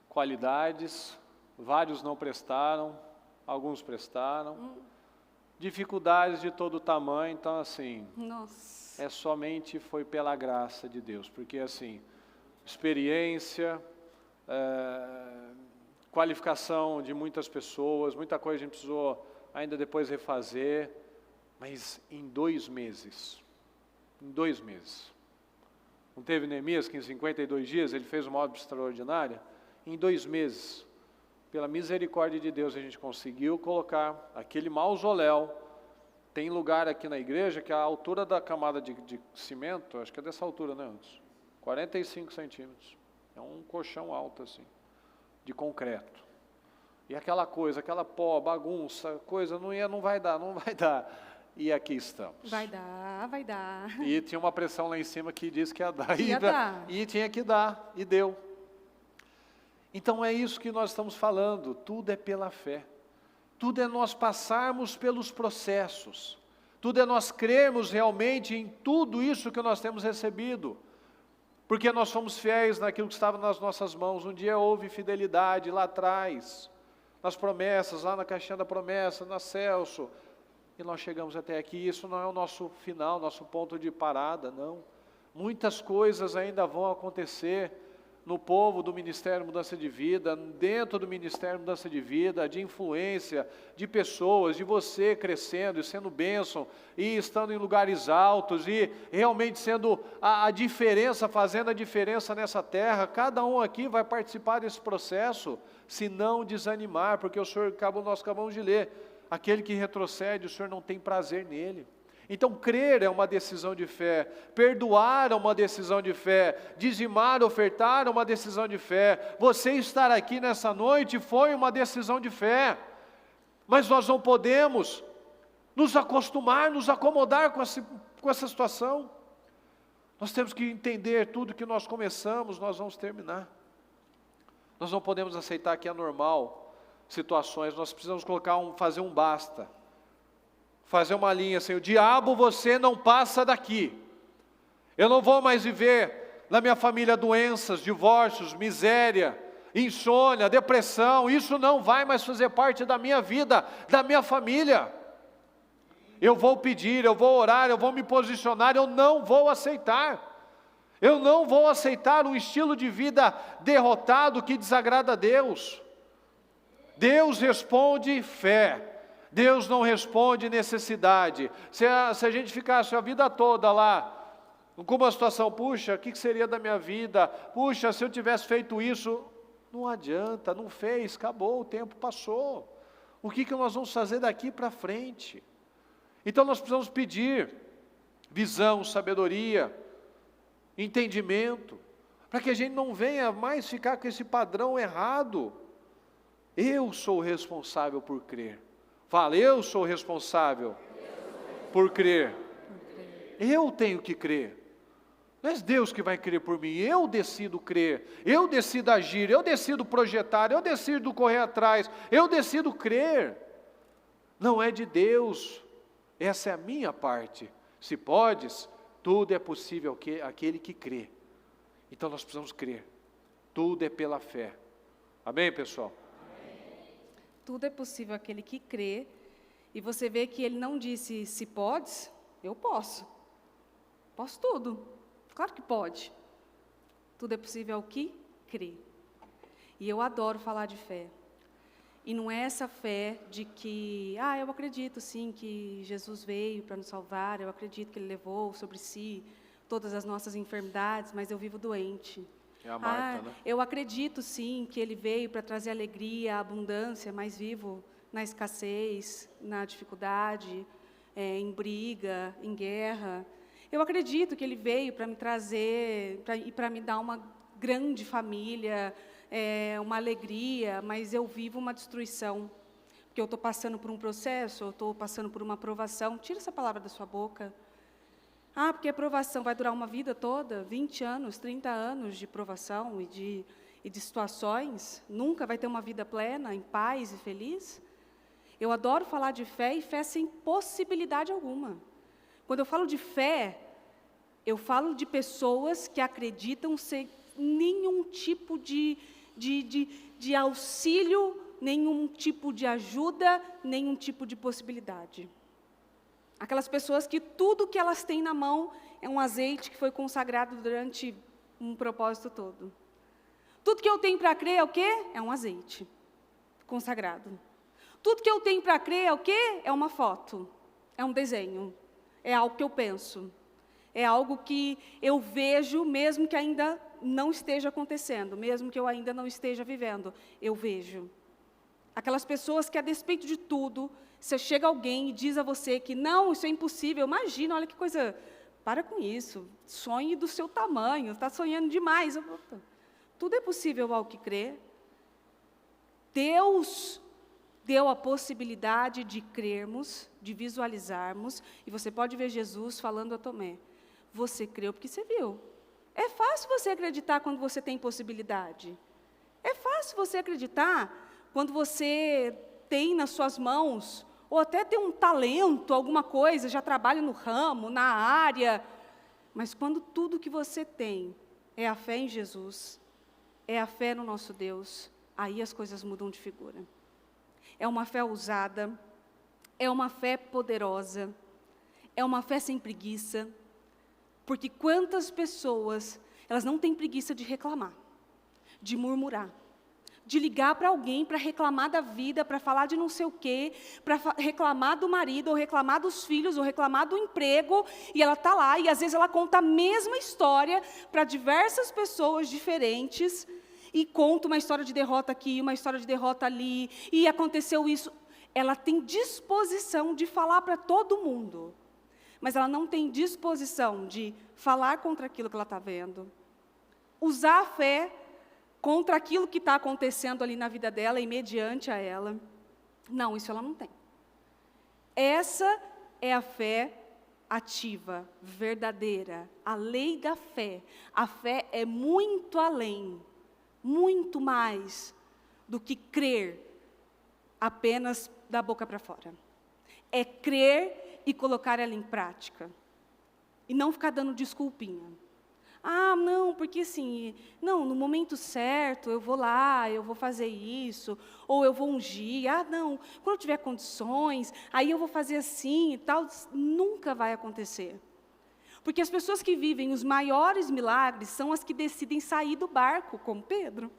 qualidades, vários não prestaram, alguns prestaram, dificuldades de todo tamanho, então assim, Nossa. somente foi pela graça de Deus, porque assim, experiência, qualificação de muitas pessoas, muita coisa a gente precisou ainda depois refazer, mas em 2 meses, não teve Neemias que em 52 dias ele fez uma obra extraordinária? Em 2 meses, pela misericórdia de Deus, a gente conseguiu colocar aquele mausoléu. Tem lugar aqui na igreja que a altura da camada de cimento, acho que é dessa altura, né, Anderson? 45 centímetros. É um colchão alto assim, de concreto. E aquela coisa, aquela pó, bagunça, coisa, não vai dar. E aqui estamos. Vai dar. E tinha uma pressão lá em cima que disse que ia dar. E tinha que dar, e deu. Então é isso que nós estamos falando, tudo é pela fé. Tudo é nós passarmos pelos processos. Tudo é nós crermos realmente em tudo isso que nós temos recebido. Porque nós somos fiéis naquilo que estava nas nossas mãos. Um dia houve fidelidade lá atrás, nas promessas, lá na caixinha da promessa, na Celso. E nós chegamos até aqui. Isso não é o nosso final, nosso ponto de parada, não. Muitas coisas ainda vão acontecer no povo do Ministério Mudança de Vida, dentro do Ministério Mudança de Vida, de influência de pessoas, de você crescendo e sendo bênção, e estando em lugares altos, e realmente sendo a diferença, fazendo a diferença nessa terra. Cada um aqui vai participar desse processo, se não desanimar, porque nós acabamos de ler, aquele que retrocede, o Senhor não tem prazer nele. Então, crer é uma decisão de fé, perdoar é uma decisão de fé, dizimar, ofertar é uma decisão de fé. Você estar aqui nessa noite foi uma decisão de fé, mas nós não podemos nos acostumar, nos acomodar com essa situação. Nós temos que entender tudo que nós começamos, nós vamos terminar. Nós não podemos aceitar que é normal situações, nós precisamos fazer um basta. Fazer uma linha assim, o diabo, você não passa daqui. Eu não vou mais viver na minha família doenças, divórcios, miséria, insônia, depressão. Isso não vai mais fazer parte da minha vida, da minha família. Eu vou pedir, eu vou orar, eu vou me posicionar, eu não vou aceitar. Eu não vou aceitar um estilo de vida derrotado que desagrada a Deus. Deus responde fé. Deus não responde necessidade. Se a gente ficasse a vida toda lá, com uma situação, puxa, o que seria da minha vida? Puxa, se eu tivesse feito isso, não adianta, não fez, acabou, o tempo passou. O que nós vamos fazer daqui para frente? Então nós precisamos pedir visão, sabedoria, entendimento, para que a gente não venha mais ficar com esse padrão errado. Eu sou responsável por crer. Fala, eu sou responsável por crer. Eu tenho que crer. Não é Deus que vai crer por mim. Eu decido crer. Eu decido agir. Eu decido projetar. Eu decido correr atrás. Eu decido crer. Não é de Deus. Essa é a minha parte. Se podes, tudo é possível aquele que crê. Então nós precisamos crer. Tudo é pela fé. Amém, pessoal? Tudo é possível aquele que crê, e você vê que ele não disse, se podes, eu posso. Posso tudo. Claro que pode. Tudo é possível ao que crê. E eu adoro falar de fé. E não é essa fé de que, eu acredito sim que Jesus veio para nos salvar, eu acredito que Ele levou sobre si todas as nossas enfermidades, mas eu vivo doente. É a Marta, né? Eu acredito sim que Ele veio para trazer alegria, abundância, mas vivo na escassez, na dificuldade, em briga, em guerra. Eu acredito que Ele veio para me trazer, para me dar uma grande família, uma alegria, mas eu vivo uma destruição. Porque eu estou passando por um processo, eu estou passando por uma provação. Tira essa palavra da sua boca. Ah, porque a provação vai durar uma vida toda, 20 anos, 30 anos de provação e de situações. Nunca vai ter uma vida plena, em paz e feliz. Eu adoro falar de fé e fé sem possibilidade alguma. Quando eu falo de fé, eu falo de pessoas que acreditam sem nenhum tipo de auxílio, nenhum tipo de ajuda, nenhum tipo de possibilidade. Aquelas pessoas que tudo que elas têm na mão é um azeite que foi consagrado durante um propósito todo. Tudo que eu tenho para crer é o quê? É um azeite consagrado. Tudo que eu tenho para crer é o quê? É uma foto, é um desenho, é algo que eu penso, é algo que eu vejo mesmo que ainda não esteja acontecendo, mesmo que eu ainda não esteja vivendo, eu vejo. Aquelas pessoas que, a despeito de tudo, se chega alguém e diz a você que não, isso é impossível, imagina, olha que coisa, para com isso, sonhe do seu tamanho, está sonhando demais. Tudo é possível ao que crê. Deus deu a possibilidade de crermos, de visualizarmos, e você pode ver Jesus falando a Tomé, você creu porque você viu. É fácil você acreditar quando você tem possibilidade. É fácil você acreditar quando você tem nas suas mãos, ou até tem um talento, alguma coisa, já trabalha no ramo, na área, mas quando tudo que você tem é a fé em Jesus, é a fé no nosso Deus, aí as coisas mudam de figura. É uma fé ousada, é uma fé poderosa, é uma fé sem preguiça, porque quantas pessoas, elas não têm preguiça de reclamar, de murmurar, de ligar para alguém para reclamar da vida, para falar de não sei o quê, para reclamar do marido, ou reclamar dos filhos, ou reclamar do emprego, e ela está lá, e às vezes ela conta a mesma história para diversas pessoas diferentes, e conta uma história de derrota aqui, uma história de derrota ali, e aconteceu isso. Ela tem disposição de falar para todo mundo, mas ela não tem disposição de falar contra aquilo que ela está vendo, usar a fé contra aquilo que está acontecendo ali na vida dela e mediante a ela. Não, isso ela não tem. Essa é a fé ativa, verdadeira, a lei da fé. A fé é muito além, muito mais do que crer apenas da boca para fora. É crer e colocar ela em prática. E não ficar dando desculpinha. Ah, não, porque assim, não, no momento certo eu vou lá, eu vou fazer isso, ou eu vou ungir, ah, não, quando eu tiver condições, aí eu vou fazer assim e tal. Nunca vai acontecer. Porque as pessoas que vivem os maiores milagres são as que decidem sair do barco, como Pedro.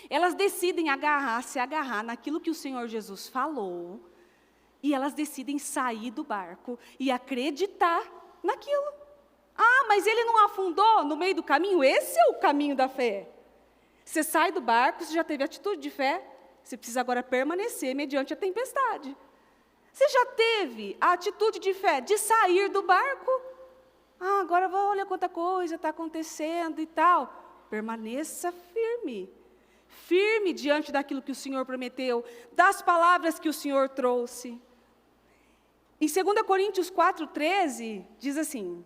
Elas decidem se agarrar naquilo que o Senhor Jesus falou, e elas decidem sair do barco e acreditar naquilo. Ah, mas ele não afundou no meio do caminho? Esse é o caminho da fé. Você sai do barco, você já teve atitude de fé, você precisa agora permanecer mediante a tempestade. Você já teve a atitude de fé de sair do barco? Ah, agora olha quanta coisa está acontecendo e tal. Permaneça firme. Firme diante daquilo que o Senhor prometeu, das palavras que o Senhor trouxe. Em 2 Coríntios 4,13, diz assim: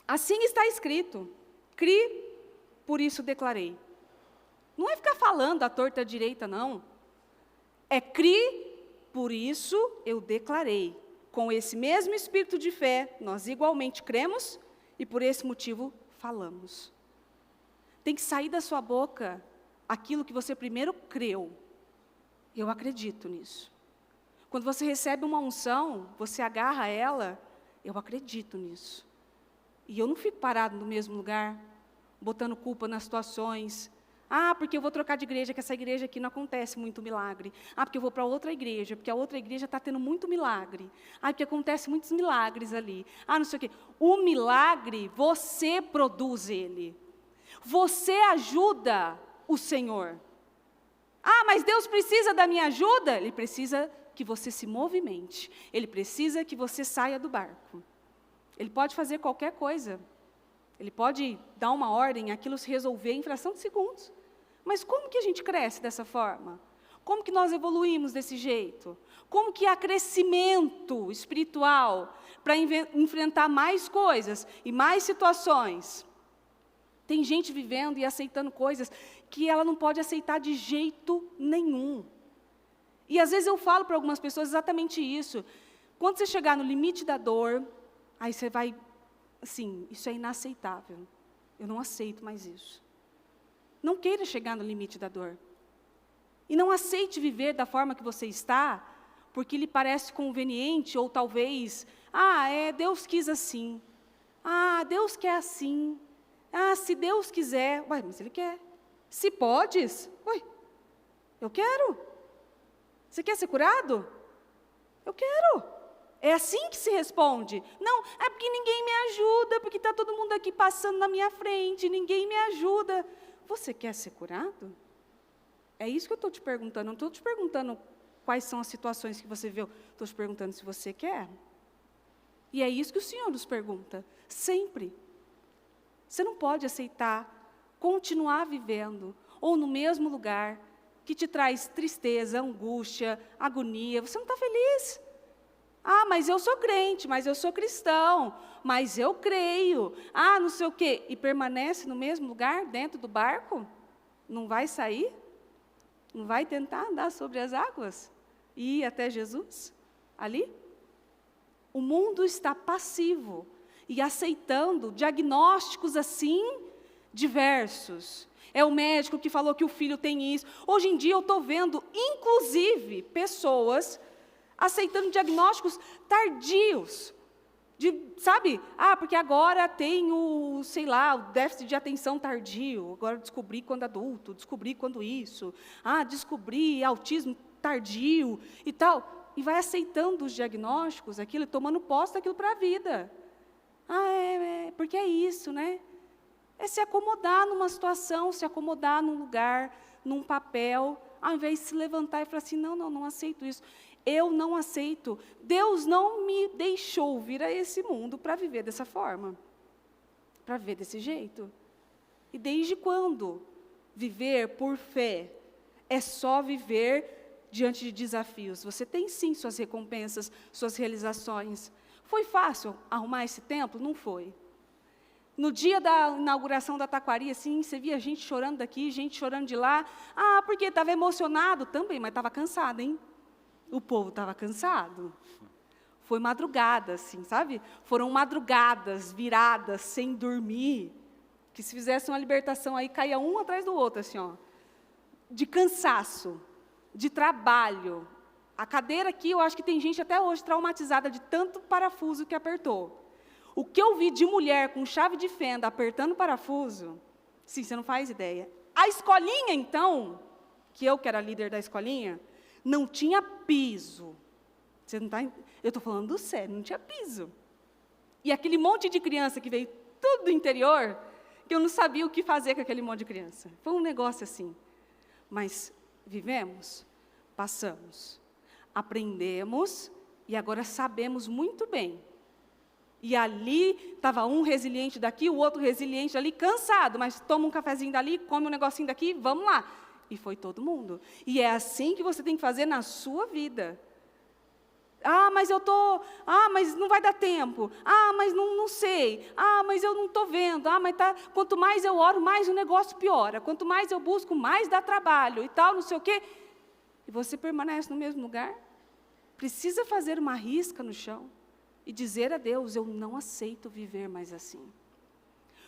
assim está escrito, cri, por isso declarei. Não é ficar falando à torta à direita, não. É cri, por isso eu declarei. Com esse mesmo espírito de fé, nós igualmente cremos e por esse motivo falamos. Tem que sair da sua boca aquilo que você primeiro creu. Eu acredito nisso. Quando você recebe uma unção, você agarra ela, eu acredito nisso. E eu não fico parado no mesmo lugar, botando culpa nas situações. Ah, porque eu vou trocar de igreja, que essa igreja aqui não acontece muito milagre. Ah, porque eu vou para outra igreja, porque a outra igreja está tendo muito milagre. Ah, porque acontece muitos milagres ali. Ah, não sei o quê. O milagre, você produz ele. Você ajuda o Senhor. Ah, mas Deus precisa da minha ajuda? Ele precisa que você se movimente. Ele precisa que você saia do barco. Ele pode fazer qualquer coisa. Ele pode dar uma ordem, aquilo se resolver em fração de segundos. Mas como que a gente cresce dessa forma? Como que nós evoluímos desse jeito? Como que há crescimento espiritual para enfrentar mais coisas e mais situações? Tem gente vivendo e aceitando coisas que ela não pode aceitar de jeito nenhum. E às vezes eu falo para algumas pessoas exatamente isso. Quando você chegar no limite da dor, aí você vai, assim, isso é inaceitável. Eu não aceito mais isso. Não queira chegar no limite da dor. E não aceite viver da forma que você está, porque lhe parece conveniente, ou talvez, Deus quis assim. Deus quer assim. Se Deus quiser, mas Ele quer. Se podes, eu quero. Você quer ser curado? Eu quero. É assim que se responde. Não, é porque ninguém me ajuda, porque está todo mundo aqui passando na minha frente, ninguém me ajuda. Você quer ser curado? É isso que eu estou te perguntando. Não estou te perguntando quais são as situações que você viu. Estou te perguntando se você quer. E é isso que o Senhor nos pergunta, sempre. Você não pode aceitar continuar vivendo, ou no mesmo lugar, que te traz tristeza, angústia, agonia. Você não está feliz. Mas eu sou crente, mas eu sou cristão, mas eu creio. Não sei o quê. E permanece no mesmo lugar, dentro do barco? Não vai sair? Não vai tentar andar sobre as águas? E ir até Jesus? Ali? O mundo está passivo e aceitando diagnósticos assim, diversos. É o médico que falou que o filho tem isso. Hoje em dia eu estou vendo, inclusive, pessoas aceitando diagnósticos tardios. Porque agora tem o déficit de atenção tardio. Agora descobri quando adulto, descobri quando isso. Descobri autismo tardio e tal. E vai aceitando os diagnósticos, aquilo, tomando posse daquilo para a vida. Porque é isso, né? É se acomodar numa situação, se acomodar num lugar, num papel, ao invés de se levantar e falar assim, não aceito isso. Eu não aceito. Deus não me deixou vir a esse mundo para viver dessa forma, para viver desse jeito. E desde quando viver por fé é só viver diante de desafios? Você tem sim suas recompensas, suas realizações. Foi fácil arrumar esse templo? Não foi. No dia da inauguração da Taquari, assim, você via gente chorando daqui, gente chorando de lá. Porque estava emocionado também, mas estava cansado, hein? O povo estava cansado. Foi madrugada, assim, sabe? Foram madrugadas, viradas, sem dormir, que se fizesse uma libertação aí, caía um atrás do outro, assim, de cansaço, de trabalho. A cadeira aqui, eu acho que tem gente até hoje traumatizada de tanto parafuso que apertou. O que eu vi de mulher com chave de fenda apertando parafuso, sim, você não faz ideia. A escolinha, então, que eu que era líder da escolinha, não tinha piso. Você não tá, eu estou falando do sério, não tinha piso. E aquele monte de criança que veio tudo do interior, que eu não sabia o que fazer com aquele monte de criança. Foi um negócio assim. Mas vivemos, passamos, aprendemos e agora sabemos muito bem. E ali estava um resiliente daqui, o outro resiliente ali, cansado, mas toma um cafezinho dali, come um negocinho daqui, vamos lá. E foi todo mundo. E é assim que você tem que fazer na sua vida. Mas eu estou... mas não vai dar tempo. Mas não sei. Mas eu não estou vendo. Mas tá... Quanto mais eu oro, mais o negócio piora. Quanto mais eu busco, mais dá trabalho e tal, não sei o quê. E você permanece no mesmo lugar? Precisa fazer uma risca no chão e dizer a Deus, eu não aceito viver mais assim.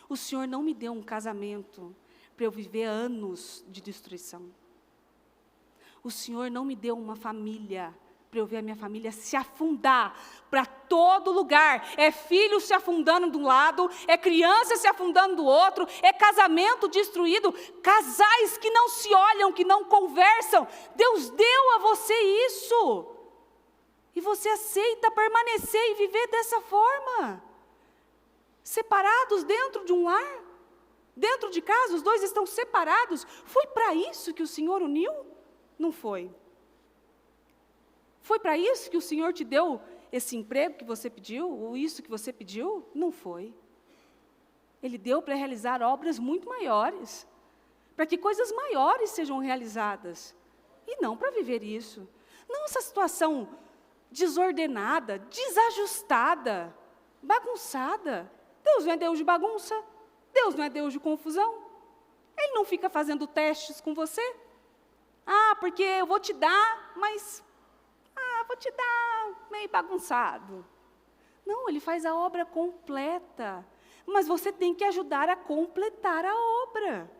O Senhor não me deu um casamento para eu viver anos de destruição. O Senhor não me deu uma família para eu ver a minha família se afundar para todo lugar. É filho se afundando de um lado, é criança se afundando do outro, é casamento destruído, casais que não se olham, que não conversam. Deus deu a você isso. E você aceita permanecer e viver dessa forma. Separados dentro de um lar. Dentro de casa, os dois estão separados. Foi para isso que o Senhor uniu? Não foi. Foi para isso que o Senhor te deu esse emprego que você pediu, ou isso que você pediu? Não foi. Ele deu para realizar obras muito maiores, para que coisas maiores sejam realizadas, e não para viver isso. Não essa situação desordenada, desajustada, bagunçada. Deus não é Deus de bagunça, Deus não é Deus de confusão. Ele não fica fazendo testes com você. Porque eu vou te dar, mas vou te dar meio bagunçado. Não, ele faz a obra completa. Mas você tem que ajudar a completar a obra.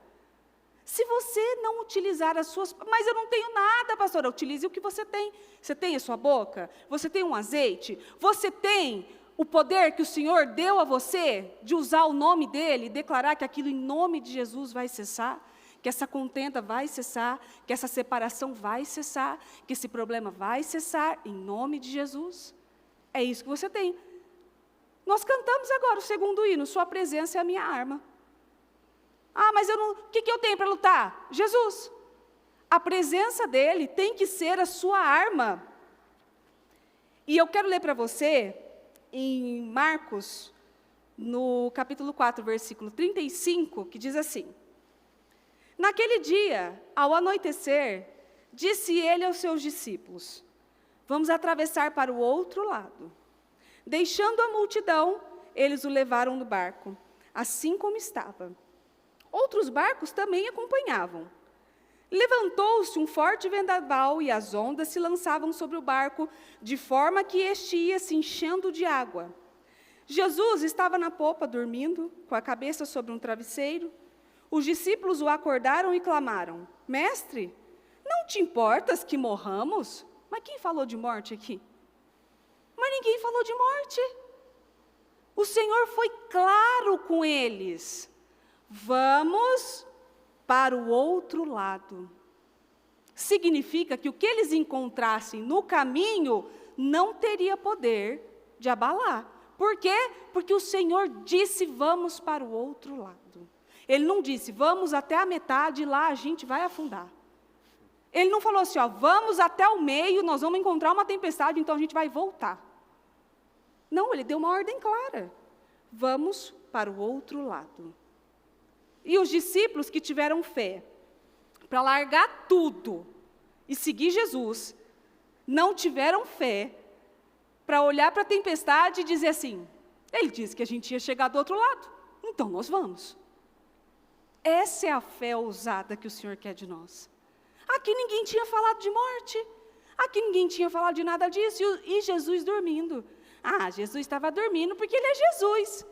Se você não utilizar as suas... Mas eu não tenho nada, pastora. Utilize o que você tem. Você tem a sua boca? Você tem um azeite? Você tem o poder que o Senhor deu a você de usar o nome dEle e declarar que aquilo em nome de Jesus vai cessar? Que essa contenda vai cessar? Que essa separação vai cessar? Que esse problema vai cessar em nome de Jesus? É isso que você tem. Nós cantamos agora o segundo hino, sua presença é a minha arma. Mas eu não... O que eu tenho para lutar? Jesus. A presença dEle tem que ser a sua arma. E eu quero ler para você, em Marcos, no capítulo 4, versículo 35, que diz assim: Naquele dia, ao anoitecer, disse ele aos seus discípulos: Vamos atravessar para o outro lado. Deixando a multidão, eles o levaram no barco, assim como estava. Outros barcos também acompanhavam. Levantou-se um forte vendaval e as ondas se lançavam sobre o barco, de forma que este ia se enchendo de água. Jesus estava na popa, dormindo, com a cabeça sobre um travesseiro. Os discípulos o acordaram e clamaram: Mestre, não te importas que morramos? Mas quem falou de morte aqui? Mas ninguém falou de morte. O Senhor foi claro com eles. Vamos para o outro lado. Significa que o que eles encontrassem no caminho não teria poder de abalar. Por quê? Porque o Senhor disse: vamos para o outro lado. Ele não disse: vamos até a metade e lá a gente vai afundar. Ele não falou assim: vamos até o meio, nós vamos encontrar uma tempestade, então a gente vai voltar. Não, ele deu uma ordem clara. Vamos para o outro lado. E os discípulos que tiveram fé para largar tudo e seguir Jesus, não tiveram fé para olhar para a tempestade e dizer assim: ele disse que a gente ia chegar do outro lado, então nós vamos. Essa é a fé ousada que o Senhor quer de nós. Aqui ninguém tinha falado de morte, aqui ninguém tinha falado de nada disso, e Jesus dormindo. Jesus estava dormindo porque ele é Jesus.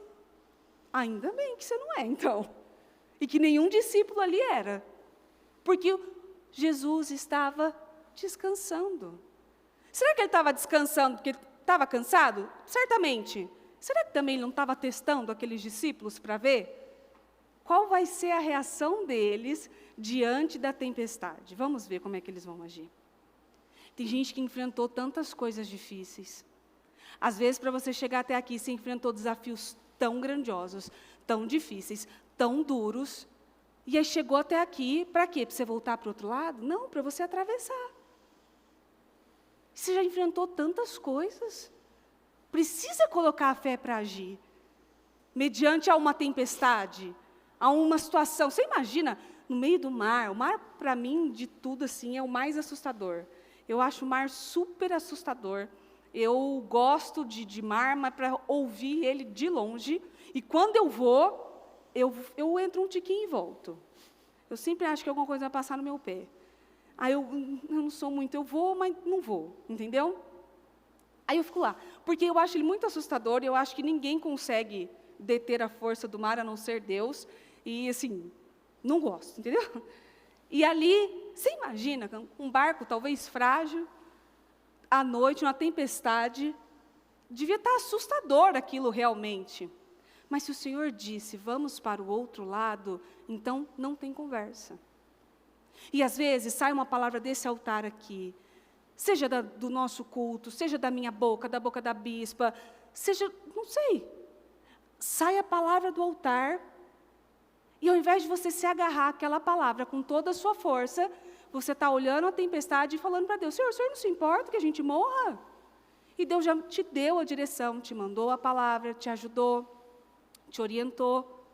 Ainda bem que você não é, então. E que nenhum discípulo ali era. Porque Jesus estava descansando. Será que ele estava descansando porque ele estava cansado? Certamente. Será que também ele não estava testando aqueles discípulos para ver qual vai ser a reação deles diante da tempestade? Vamos ver como é que eles vão agir. Tem gente que enfrentou tantas coisas difíceis. Às vezes, para você chegar até aqui, você enfrentou desafios tão grandiosos, tão difíceis, tão duros, e aí chegou até aqui, para quê? Para você voltar para o outro lado? Não, para você atravessar. Você já enfrentou tantas coisas. Precisa colocar a fé para agir. Mediante a uma tempestade, a uma situação. Você imagina, no meio do mar, o mar, para mim, de tudo assim, é o mais assustador. Eu acho o mar super assustador. Eu gosto de mar, mas para ouvir ele de longe. E quando eu vou, eu entro um tiquinho e volto. Eu sempre acho que alguma coisa vai passar no meu pé. Aí eu não sou muito, eu vou, mas não vou, entendeu? Aí eu fico lá, porque eu acho ele muito assustador, eu acho que ninguém consegue deter a força do mar, a não ser Deus, e assim, não gosto, entendeu? E ali, você imagina, um barco talvez frágil, à noite, uma tempestade, devia estar assustador aquilo realmente. Mas se o Senhor disse: vamos para o outro lado, então não tem conversa. E às vezes sai uma palavra desse altar aqui, seja do nosso culto, seja da minha boca, da boca da bispa, seja, não sei, sai a palavra do altar, e ao invés de você se agarrar àquela palavra com toda a sua força, você está olhando a tempestade e falando para Deus: Senhor, o Senhor não se importa que a gente morra? E Deus já te deu a direção, te mandou a palavra, te ajudou, te orientou.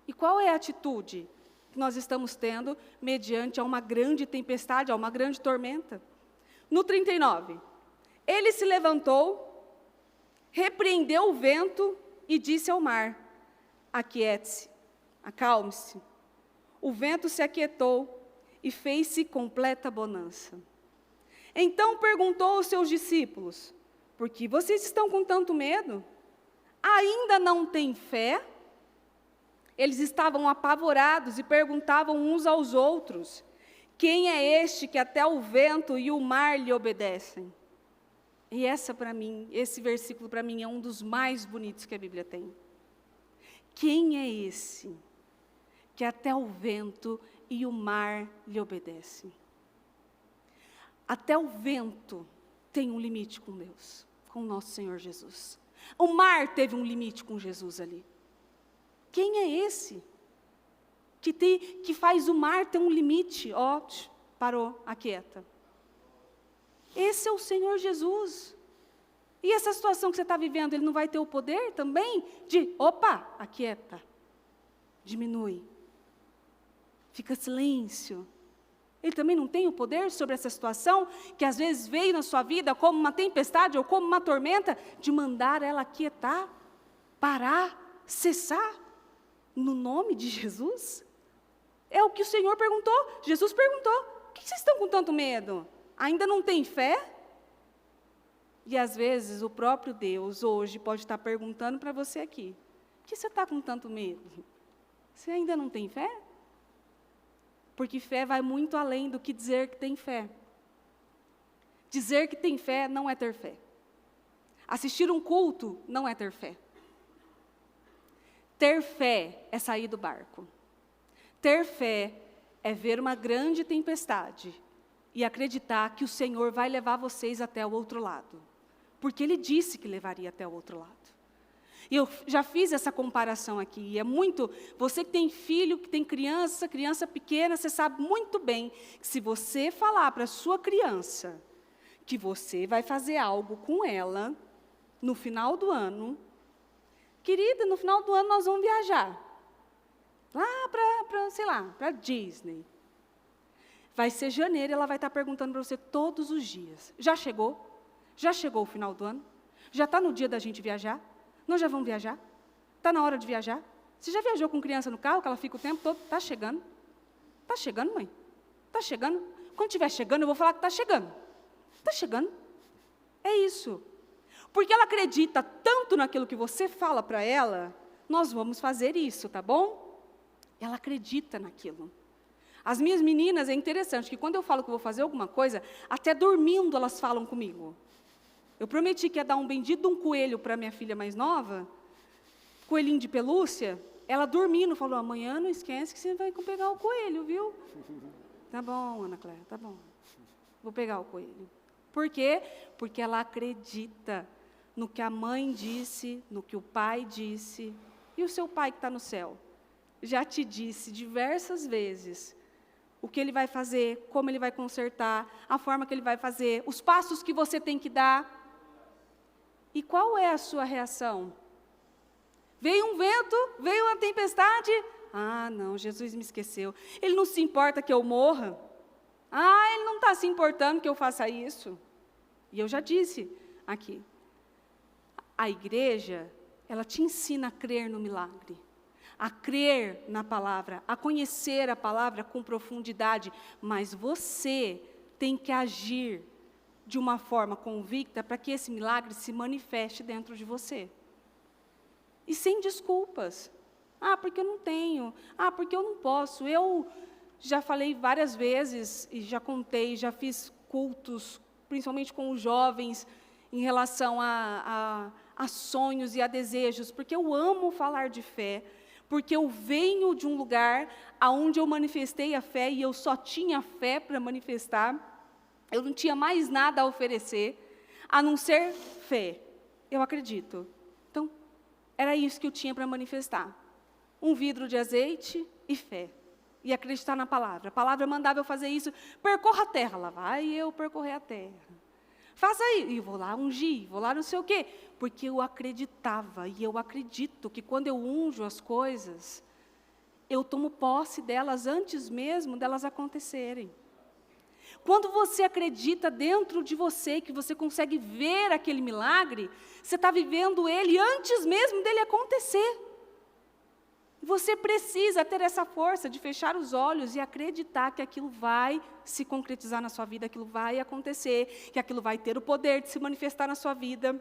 E qual é a atitude que nós estamos tendo mediante a uma grande tempestade, a uma grande tormenta? No 39, ele se levantou, repreendeu o vento e disse ao mar: aquiete-se, acalme-se. O vento se aquietou e fez-se completa bonança. Então perguntou aos seus discípulos: por que vocês estão com tanto medo? Ainda não têm fé? Eles estavam apavorados e perguntavam uns aos outros: quem é este que até o vento e o mar lhe obedecem? E esse versículo para mim é um dos mais bonitos que a Bíblia tem. Quem é esse que até o vento e o mar lhe obedecem? Até o vento tem um limite com Deus, com o nosso Senhor Jesus. O mar teve um limite com Jesus ali. Quem é esse que faz o mar ter um limite? Ó, parou, aquieta. Esse é o Senhor Jesus. E essa situação que você está vivendo, Ele não vai ter o poder também de, opa, aquieta, diminui, fica silêncio. Ele também não tem o poder sobre essa situação, que às vezes veio na sua vida como uma tempestade ou como uma tormenta, de mandar ela aquietar, parar, cessar, no nome de Jesus? É o que o Senhor perguntou, Jesus perguntou: por que vocês estão com tanto medo? Ainda não tem fé? E às vezes o próprio Deus hoje pode estar perguntando para você aqui: por que você está com tanto medo? Você ainda não tem fé? Porque fé vai muito além do que dizer que tem fé. Dizer que tem fé não é ter fé. Assistir um culto não é ter fé. Ter fé é sair do barco. Ter fé é ver uma grande tempestade e acreditar que o Senhor vai levar vocês até o outro lado. Porque Ele disse que levaria até o outro lado. E eu já fiz essa comparação aqui, e é muito, você que tem filho, que tem criança pequena, você sabe muito bem que se você falar para a sua criança que você vai fazer algo com ela no final do ano, querida, no final do ano nós vamos viajar, lá para Disney. Vai ser janeiro, ela vai estar perguntando para você todos os dias: já chegou? Já chegou o final do ano? Já está no dia da gente viajar? Nós já vamos viajar? Está na hora de viajar? Você já viajou com criança no carro, que ela fica o tempo todo? Está chegando? Está chegando, mãe? Está chegando? Quando estiver chegando, eu vou falar que está chegando. Está chegando. É isso. Porque ela acredita tanto naquilo que você fala para ela, nós vamos fazer isso, tá bom? Ela acredita naquilo. As minhas meninas, é interessante, que quando eu falo que vou fazer alguma coisa, até dormindo elas falam comigo. Eu prometi que ia dar um bendito de um coelho para minha filha mais nova, coelhinho de pelúcia. Ela dormindo, falou: amanhã não esquece que você vai pegar o coelho, viu? Tá bom, Ana Cléia, tá bom. Vou pegar o coelho. Por quê? Porque ela acredita no que a mãe disse, no que o pai disse. E o seu pai que está no céu já te disse diversas vezes o que ele vai fazer, como ele vai consertar, a forma que ele vai fazer, os passos que você tem que dar. E qual é a sua reação? Veio um vento, veio uma tempestade. Ah, não, Jesus me esqueceu. Ele não se importa que eu morra. Ah, Ele não está se importando que eu faça isso. E eu já disse aqui, a igreja, ela te ensina a crer no milagre, a crer na palavra, a conhecer a palavra com profundidade, mas você tem que agir de uma forma convicta para que esse milagre se manifeste dentro de você. E sem desculpas. Ah, porque eu não tenho. Ah, porque eu não posso. Eu já falei várias vezes, e já contei, já fiz cultos, principalmente com os jovens, em relação a sonhos e a desejos, porque eu amo falar de fé, porque eu venho de um lugar onde eu manifestei a fé, e eu só tinha fé para manifestar. Eu não tinha mais nada a oferecer, a não ser fé. Eu acredito. Então, era isso que eu tinha para manifestar. Um vidro de azeite e fé. E acreditar na palavra. A palavra mandava eu fazer isso. Percorra a terra. Lá vai eu percorrer a terra. Faz aí. E vou lá ungir, vou lá não sei o quê. Porque eu acreditava, e eu acredito que quando eu unjo as coisas, eu tomo posse delas antes mesmo delas acontecerem. Quando você acredita dentro de você, que você consegue ver aquele milagre, você está vivendo ele antes mesmo dele acontecer. Você precisa ter essa força de fechar os olhos e acreditar que aquilo vai se concretizar na sua vida, aquilo vai acontecer, que aquilo vai ter o poder de se manifestar na sua vida.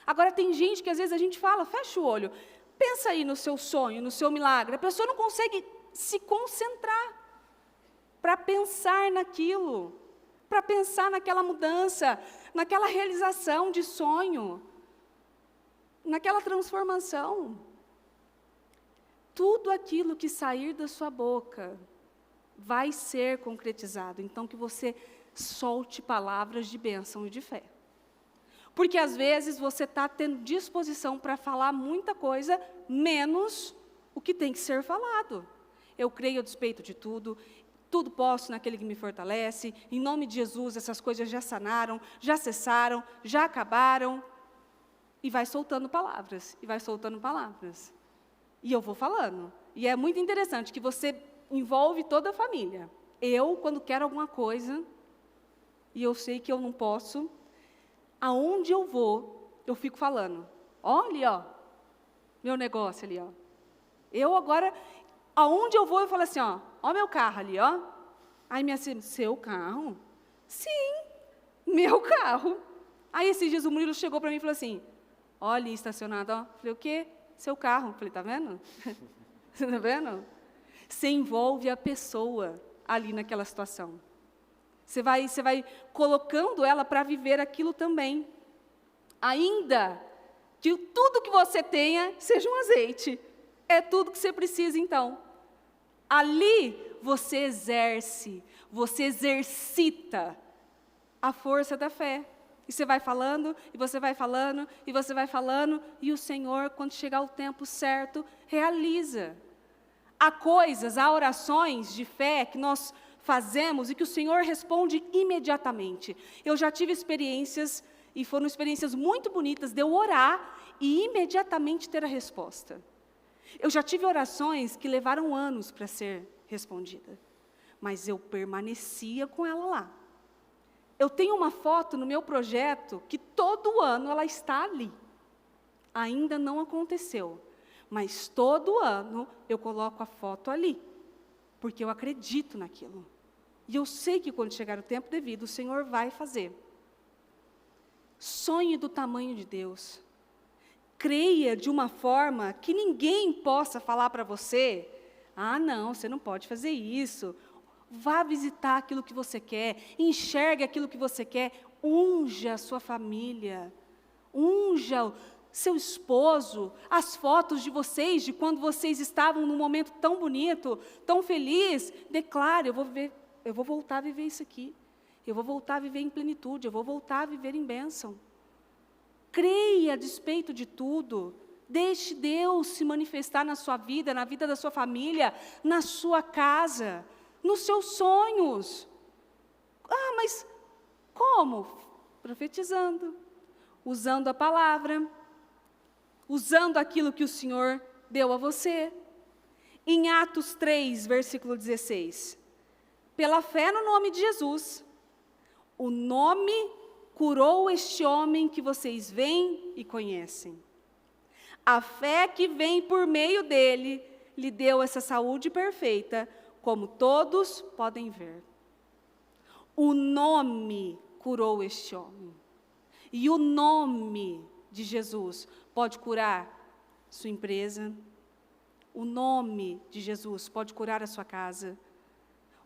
Agora, tem gente que às vezes a gente fala, fecha o olho, pensa aí no seu sonho, no seu milagre. A pessoa não consegue se concentrar para pensar naquilo, para pensar naquela mudança, naquela realização de sonho, naquela transformação. Tudo aquilo que sair da sua boca vai ser concretizado. Então, que você solte palavras de bênção e de fé. Porque, às vezes, você está tendo disposição para falar muita coisa, menos o que tem que ser falado. Eu creio a despeito de tudo, tudo posso naquele que me fortalece, em nome de Jesus, essas coisas já sanaram, já cessaram, já acabaram. E vai soltando palavras, e vai soltando palavras. E eu vou falando. E é muito interessante que você envolve toda a família. Eu, quando quero alguma coisa, e eu sei que eu não posso, aonde eu vou, eu fico falando. Olha, ó, meu negócio ali, ó. Eu agora, aonde eu vou, eu falo assim, ó meu carro ali, ó. Aí minha filha, seu carro? Sim, meu carro. Aí esses dias o Murilo chegou para mim e falou assim, olha, estacionado, ó. Falei, o quê? Seu carro. Falei, tá vendo? Você tá vendo? Você envolve a pessoa ali naquela situação. Você vai colocando ela para viver aquilo também. Ainda que tudo que você tenha seja um azeite. É tudo que você precisa, então. Ali você exerce, você exercita a força da fé. E você vai falando, e você vai falando, e você vai falando, e o Senhor, quando chegar o tempo certo, realiza. Há coisas, há orações de fé que nós fazemos e que o Senhor responde imediatamente. Eu já tive experiências, e foram experiências muito bonitas, de eu orar e imediatamente ter a resposta. Eu já tive orações que levaram anos para ser respondida, mas eu permanecia com ela lá. Eu tenho uma foto no meu projeto que todo ano ela está ali. Ainda não aconteceu, mas todo ano eu coloco a foto ali, porque eu acredito naquilo. E eu sei que quando chegar o tempo devido, o Senhor vai fazer. Sonhe do tamanho de Deus. Creia de uma forma que ninguém possa falar para você, não, você não pode fazer isso. Vá visitar aquilo que você quer, enxergue aquilo que você quer, unja a sua família, unja o seu esposo, as fotos de vocês, de quando vocês estavam num momento tão bonito, tão feliz, declare, eu vou voltar a viver isso aqui, eu vou voltar a viver em plenitude, eu vou voltar a viver em bênção. Creia a despeito de tudo, deixe Deus se manifestar na sua vida, na vida da sua família, na sua casa, nos seus sonhos. Mas como? Profetizando, usando a palavra, usando aquilo que o Senhor deu a você. Em Atos 3, versículo 16. Pela fé no nome de Jesus, o nome curou este homem que vocês veem e conhecem. A fé que vem por meio dele lhe deu essa saúde perfeita, como todos podem ver. O nome curou este homem. E o nome de Jesus pode curar sua empresa. O nome de Jesus pode curar a sua casa.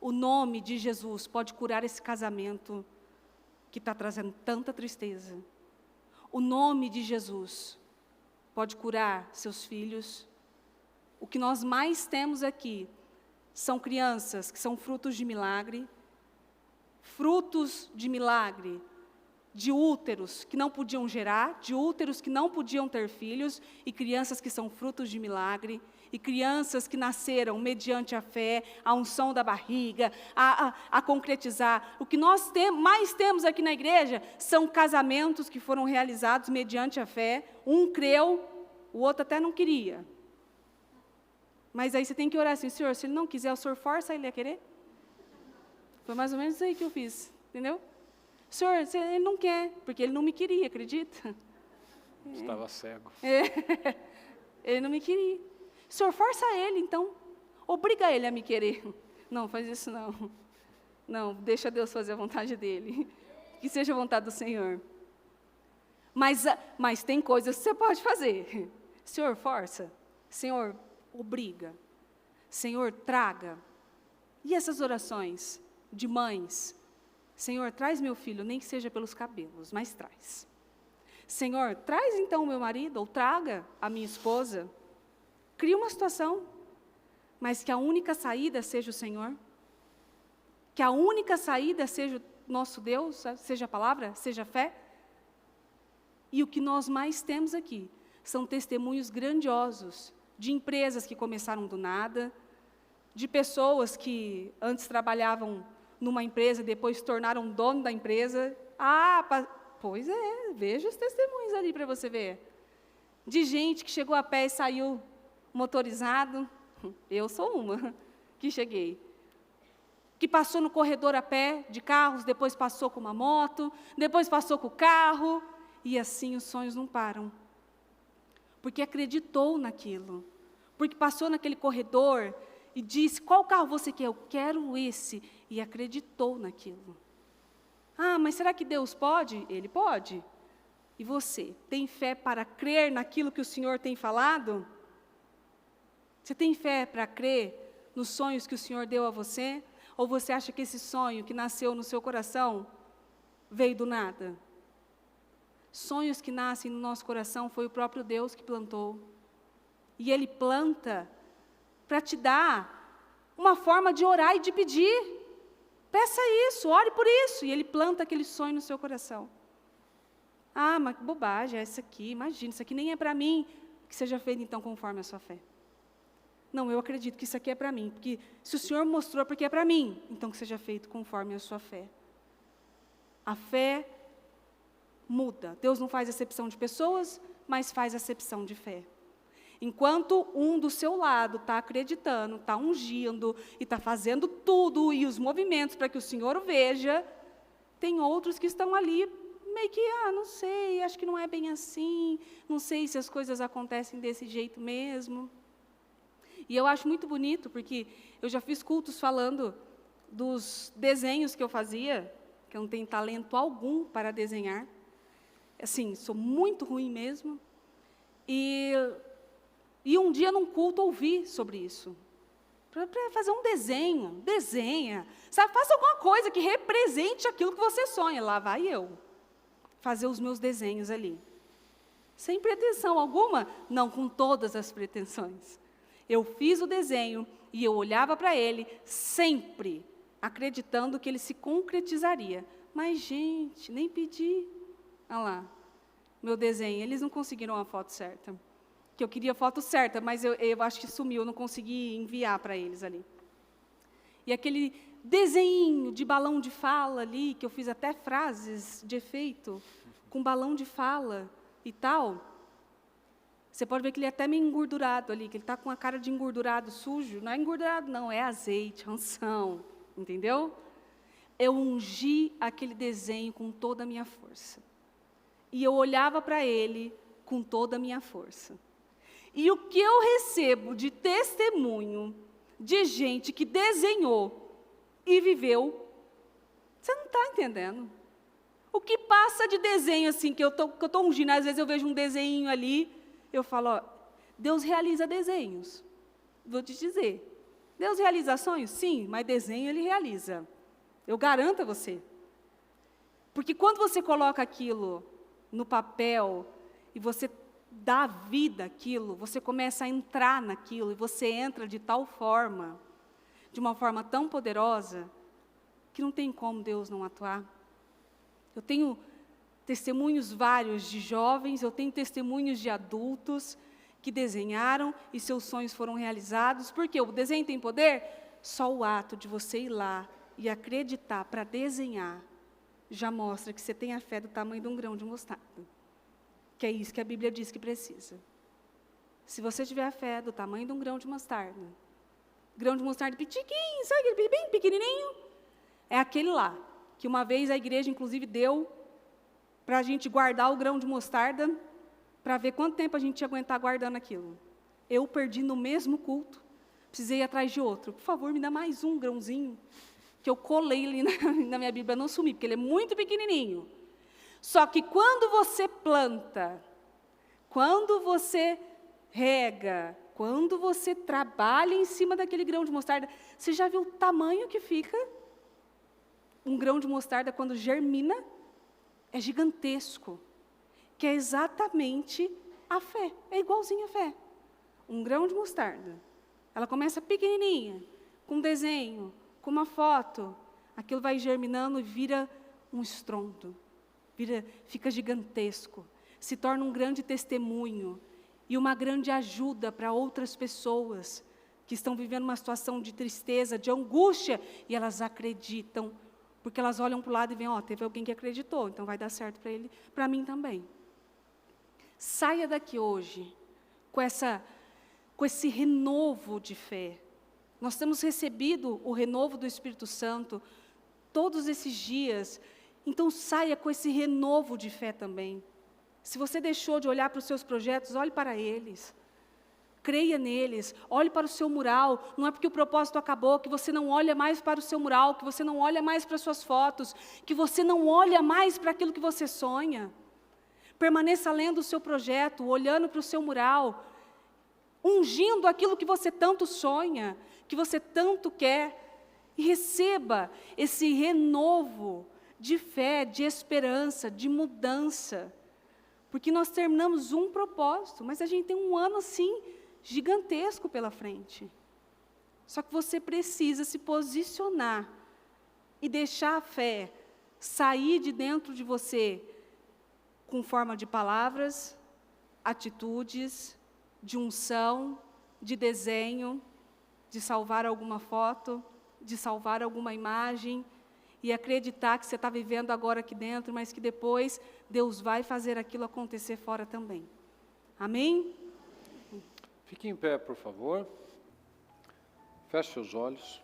O nome de Jesus pode curar esse casamento que está trazendo tanta tristeza. O nome de Jesus pode curar seus filhos. O que nós mais temos aqui são crianças que são frutos de milagre, de úteros que não podiam gerar, de úteros que não podiam ter filhos, e crianças que são frutos de milagre, e crianças que nasceram mediante a fé, a unção da barriga, a concretizar. O que nós mais temos aqui na igreja são casamentos que foram realizados mediante a fé. Um creu, o outro até não queria. Mas aí você tem que orar assim: Senhor, se ele não quiser, o Senhor força ele a querer? Foi mais ou menos isso aí que eu fiz, entendeu? Senhor, ele não quer, porque ele não me queria, acredita? Estava cego. Ele não me queria. Senhor, força ele, então. Obriga ele a me querer. Não, faz isso não. Não, deixa Deus fazer a vontade dele. Que seja a vontade do Senhor. Mas tem coisas que você pode fazer. Senhor, força. Senhor, obriga. Senhor, traga. E essas orações de mães? Senhor, traz meu filho, nem que seja pelos cabelos, mas traz. Senhor, traz então o meu marido, ou traga a minha esposa. Cria uma situação, mas que a única saída seja o Senhor. Que a única saída seja o nosso Deus, seja a palavra, seja a fé. E o que nós mais temos aqui são testemunhos grandiosos de empresas que começaram do nada, de pessoas que antes trabalhavam numa empresa, depois se tornaram dono da empresa. Pois é, veja os testemunhos ali para você ver. De gente que chegou a pé e saiu motorizado. Eu sou uma que cheguei. Que passou no corredor a pé de carros, depois passou com uma moto, depois passou com o carro. E assim os sonhos não param. Porque acreditou naquilo. Porque passou naquele corredor e disse: qual carro você quer? Eu quero esse. E acreditou naquilo. Mas será que Deus pode? Ele pode. E você, tem fé para crer naquilo que o Senhor tem falado? Você tem fé para crer nos sonhos que o Senhor deu a você? Ou você acha que esse sonho que nasceu no seu coração veio do nada? Sonhos que nascem no nosso coração foi o próprio Deus que plantou. E Ele planta para te dar uma forma de orar e de pedir. Peça isso, ore por isso. E Ele planta aquele sonho no seu coração. Mas que bobagem é essa aqui, imagina, isso aqui nem é para mim. Que seja feito então conforme a sua fé. Não, eu acredito que isso aqui é para mim, porque se o Senhor mostrou porque é para mim, então que seja feito conforme a sua fé. A fé muda. Deus não faz acepção de pessoas, mas faz acepção de fé. Enquanto um do seu lado está acreditando, está ungindo e está fazendo tudo e os movimentos para que o Senhor o veja, tem outros que estão ali meio que, não sei, acho que não é bem assim, não sei se as coisas acontecem desse jeito mesmo. E eu acho muito bonito, porque eu já fiz cultos falando dos desenhos que eu fazia, que eu não tenho talento algum para desenhar. Assim, sou muito ruim mesmo. E um dia num culto ouvi sobre isso. Para fazer um desenho, desenha. Sabe, faça alguma coisa que represente aquilo que você sonha. Lá vai eu fazer os meus desenhos ali. Sem pretensão alguma, não com todas as pretensões. Eu fiz o desenho e eu olhava para ele sempre acreditando que ele se concretizaria. Mas, gente, nem pedi. Olha lá, meu desenho. Eles não conseguiram a foto certa. Que eu queria a foto certa, mas eu acho que sumiu, eu não consegui enviar para eles ali. E aquele desenho de balão de fala ali, que eu fiz até frases de efeito, com balão de fala e tal. Você pode ver que ele é até meio engordurado ali, que ele está com a cara de engordurado, sujo. Não é engordurado, não, é azeite, unção, entendeu? Eu ungi aquele desenho com toda a minha força. E eu olhava para ele com toda a minha força. E o que eu recebo de testemunho de gente que desenhou e viveu, você não está entendendo. O que passa de desenho assim, que eu tô ungindo, às vezes eu vejo um desenho ali, eu falo, Deus realiza desenhos. Vou te dizer, Deus realiza sonhos? Sim, mas desenho Ele realiza. Eu garanto a você. Porque quando você coloca aquilo no papel e você dá vida àquilo, você começa a entrar naquilo e você entra de tal forma, de uma forma tão poderosa, que não tem como Deus não atuar. Eu tenho testemunhos vários de jovens, eu tenho testemunhos de adultos que desenharam e seus sonhos foram realizados. Porque o desenho tem poder? Só o ato de você ir lá e acreditar para desenhar já mostra que você tem a fé do tamanho de um grão de mostarda. Que é isso que a Bíblia diz que precisa. Se você tiver a fé do tamanho de um grão de mostarda pitiquinho, sabe aquele bem pequenininho? É aquele lá, que uma vez a igreja inclusive deu para a gente guardar o grão de mostarda, para ver quanto tempo a gente ia aguentar guardando aquilo. Eu perdi no mesmo culto, precisei ir atrás de outro. Por favor, me dá mais um grãozinho, que eu colei ali na minha Bíblia, não sumi, porque ele é muito pequenininho. Só que quando você planta, quando você rega, quando você trabalha em cima daquele grão de mostarda, você já viu o tamanho que fica? Um grão de mostarda, quando germina, é gigantesco. Que é exatamente a fé, é igualzinho a fé. Um grão de mostarda, ela começa pequenininha, com um desenho, com uma foto, aquilo vai germinando e vira um estrondo, fica gigantesco, se torna um grande testemunho e uma grande ajuda para outras pessoas que estão vivendo uma situação de tristeza, de angústia, e elas acreditam, porque elas olham para o lado e veem, teve alguém que acreditou, então vai dar certo para ele, para mim também. Saia daqui hoje com esse renovo de fé. Nós temos recebido o renovo do Espírito Santo todos esses dias, então saia com esse renovo de fé também. Se você deixou de olhar para os seus projetos, olhe para eles, creia neles, olhe para o seu mural. Não é porque o propósito acabou que você não olha mais para o seu mural, que você não olha mais para as suas fotos, que você não olha mais para aquilo que você sonha. Permaneça lendo o seu projeto, olhando para o seu mural, ungindo aquilo que você tanto sonha, que você tanto quer, e receba esse renovo de fé, de esperança, de mudança, porque nós terminamos um propósito, mas a gente tem um ano assim, gigantesco pela frente. Só que você precisa se posicionar e deixar a fé sair de dentro de você com forma de palavras, atitudes, de unção, de desenho, de salvar alguma foto, de salvar alguma imagem, e acreditar que você está vivendo agora aqui dentro, mas que depois Deus vai fazer aquilo acontecer fora também. Amém? Fique em pé, por favor. Feche seus olhos.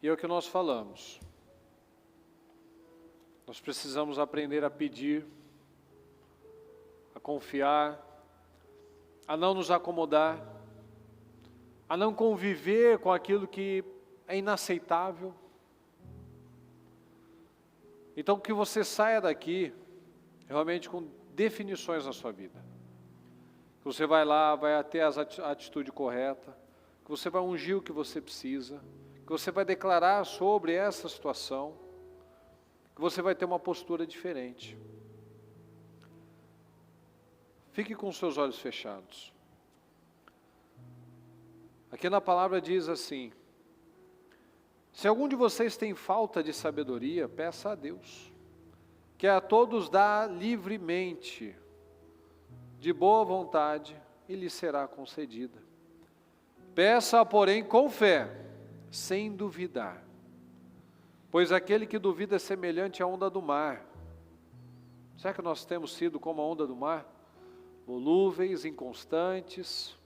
E é o que nós falamos. Nós precisamos aprender a pedir, a confiar, a não nos acomodar, a não conviver com aquilo que é inaceitável. Então, que você saia daqui realmente com definições na sua vida. Que você vai lá, vai ter a atitude correta, que você vai ungir o que você precisa, que você vai declarar sobre essa situação, que você vai ter uma postura diferente. Fique com os seus olhos fechados. Aqui na palavra diz assim: se algum de vocês tem falta de sabedoria, peça a Deus, que a todos dá livremente, de boa vontade, e lhe será concedida. Peça, porém, com fé, sem duvidar, pois aquele que duvida é semelhante à onda do mar. Será que nós temos sido como a onda do mar? Volúveis, inconstantes,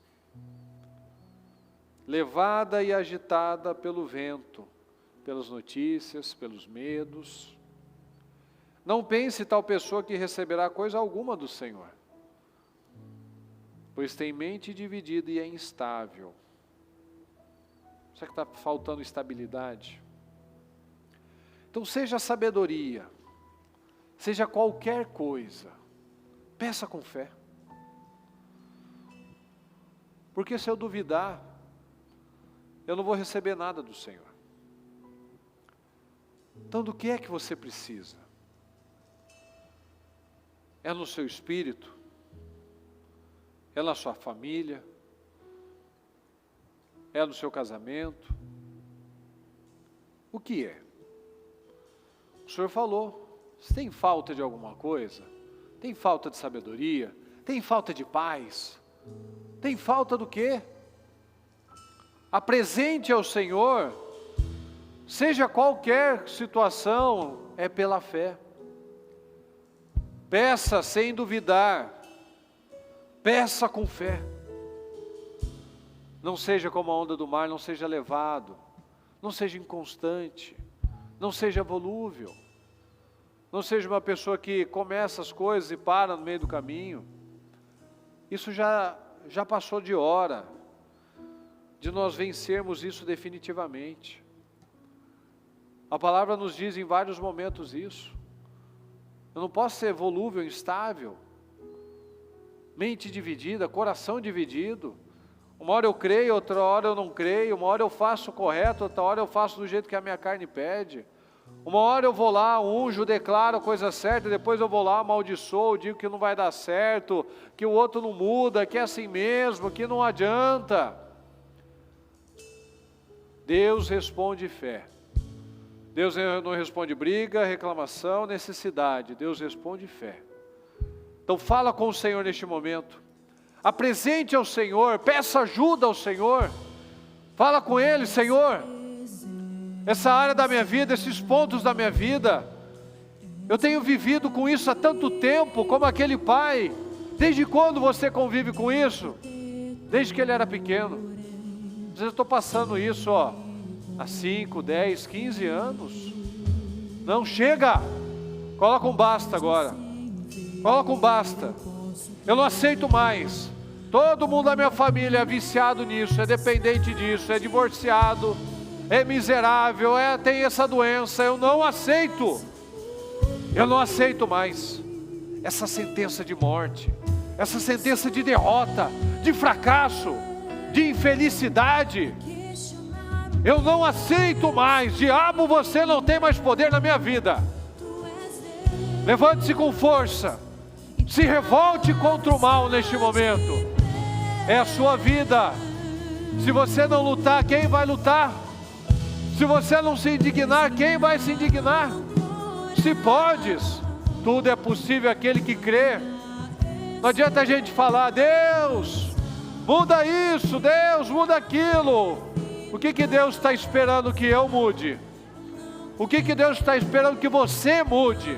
levada e agitada pelo vento, pelas notícias, pelos medos. Não pense tal pessoa que receberá coisa alguma do Senhor, pois tem mente dividida e é instável. Será que está faltando estabilidade? Então seja sabedoria, seja qualquer coisa, peça com fé. Porque se eu duvidar, eu não vou receber nada do Senhor. Então do que é que você precisa? É no seu espírito? É na sua família? É no seu casamento? O que é? O Senhor falou, se tem falta de alguma coisa, Tem falta de sabedoria? Tem falta de paz? Tem falta do quê? Apresente ao Senhor, seja qualquer situação, é pela fé. Peça sem duvidar, peça com fé. Não seja como a onda do mar, não seja levado, não seja inconstante, não seja volúvel, não seja uma pessoa que começa as coisas e para no meio do caminho. Isso já passou de hora de nós vencermos isso definitivamente. A palavra nos diz em vários momentos isso. Eu não posso ser volúvel, instável, mente dividida, coração dividido. Uma hora eu creio, outra hora eu não creio. Uma hora eu faço o correto, outra hora eu faço do jeito que a minha carne pede. Uma hora eu vou lá, unjo, declaro a coisa certa, depois eu vou lá, amaldiçoo, digo que não vai dar certo, que o outro não muda, que é assim mesmo, que não adianta. Deus responde fé. Deus não responde briga, reclamação, necessidade. Deus responde fé. Então fala com o Senhor neste momento. Apresente ao Senhor, peça ajuda ao Senhor. Fala com Ele: Senhor, essa área da minha vida, esses pontos da minha vida, eu tenho vivido com isso há tanto tempo, como aquele pai. Desde quando você convive com isso? Desde que ele era pequeno. Às vezes eu estou passando isso, há 5, 10, 15 anos. Não, chega! Coloca um basta agora. Coloca um basta. Eu não aceito mais. Todo mundo da minha família é viciado nisso, é dependente disso, é divorciado, é miserável, tem essa doença. Eu não aceito. Eu não aceito mais essa sentença de morte, essa sentença de derrota, de fracasso, de infelicidade. Eu não aceito mais. Diabo, você não tem mais poder na minha vida. Levante-se com força. Se revolte contra o mal neste momento. É a sua vida. Se você não lutar, quem vai lutar? Se você não se indignar, quem vai se indignar? Se podes, tudo é possível àquele que crê. Não adianta a gente falar: Deus, muda isso, Deus, muda aquilo. O que Deus está esperando que eu mude? O que Deus está esperando que você mude?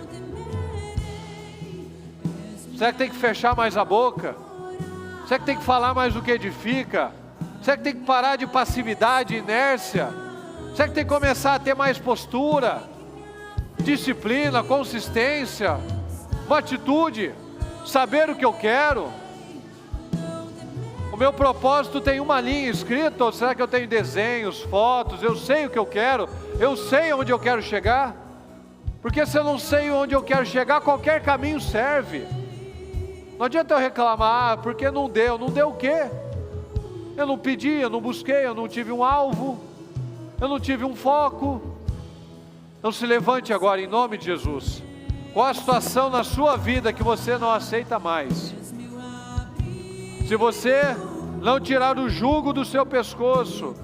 Será que tem que fechar mais a boca? Será que tem que falar mais do que edifica? Será que tem que parar de passividade, inércia? Será que tem que começar a ter mais postura, disciplina, consistência, uma atitude, saber o que eu quero? O meu propósito tem uma linha escrita, ou será que eu tenho desenhos, fotos? Eu sei o que eu quero, eu sei onde eu quero chegar. Porque se eu não sei onde eu quero chegar, qualquer caminho serve. Não adianta eu reclamar, porque não deu. Não deu o quê? Eu não pedi, eu não busquei, eu não tive um alvo, eu não tive um foco. Então se levante agora em nome de Jesus. Qual a situação na sua vida que você não aceita mais? Se você não tirar o jugo do seu pescoço,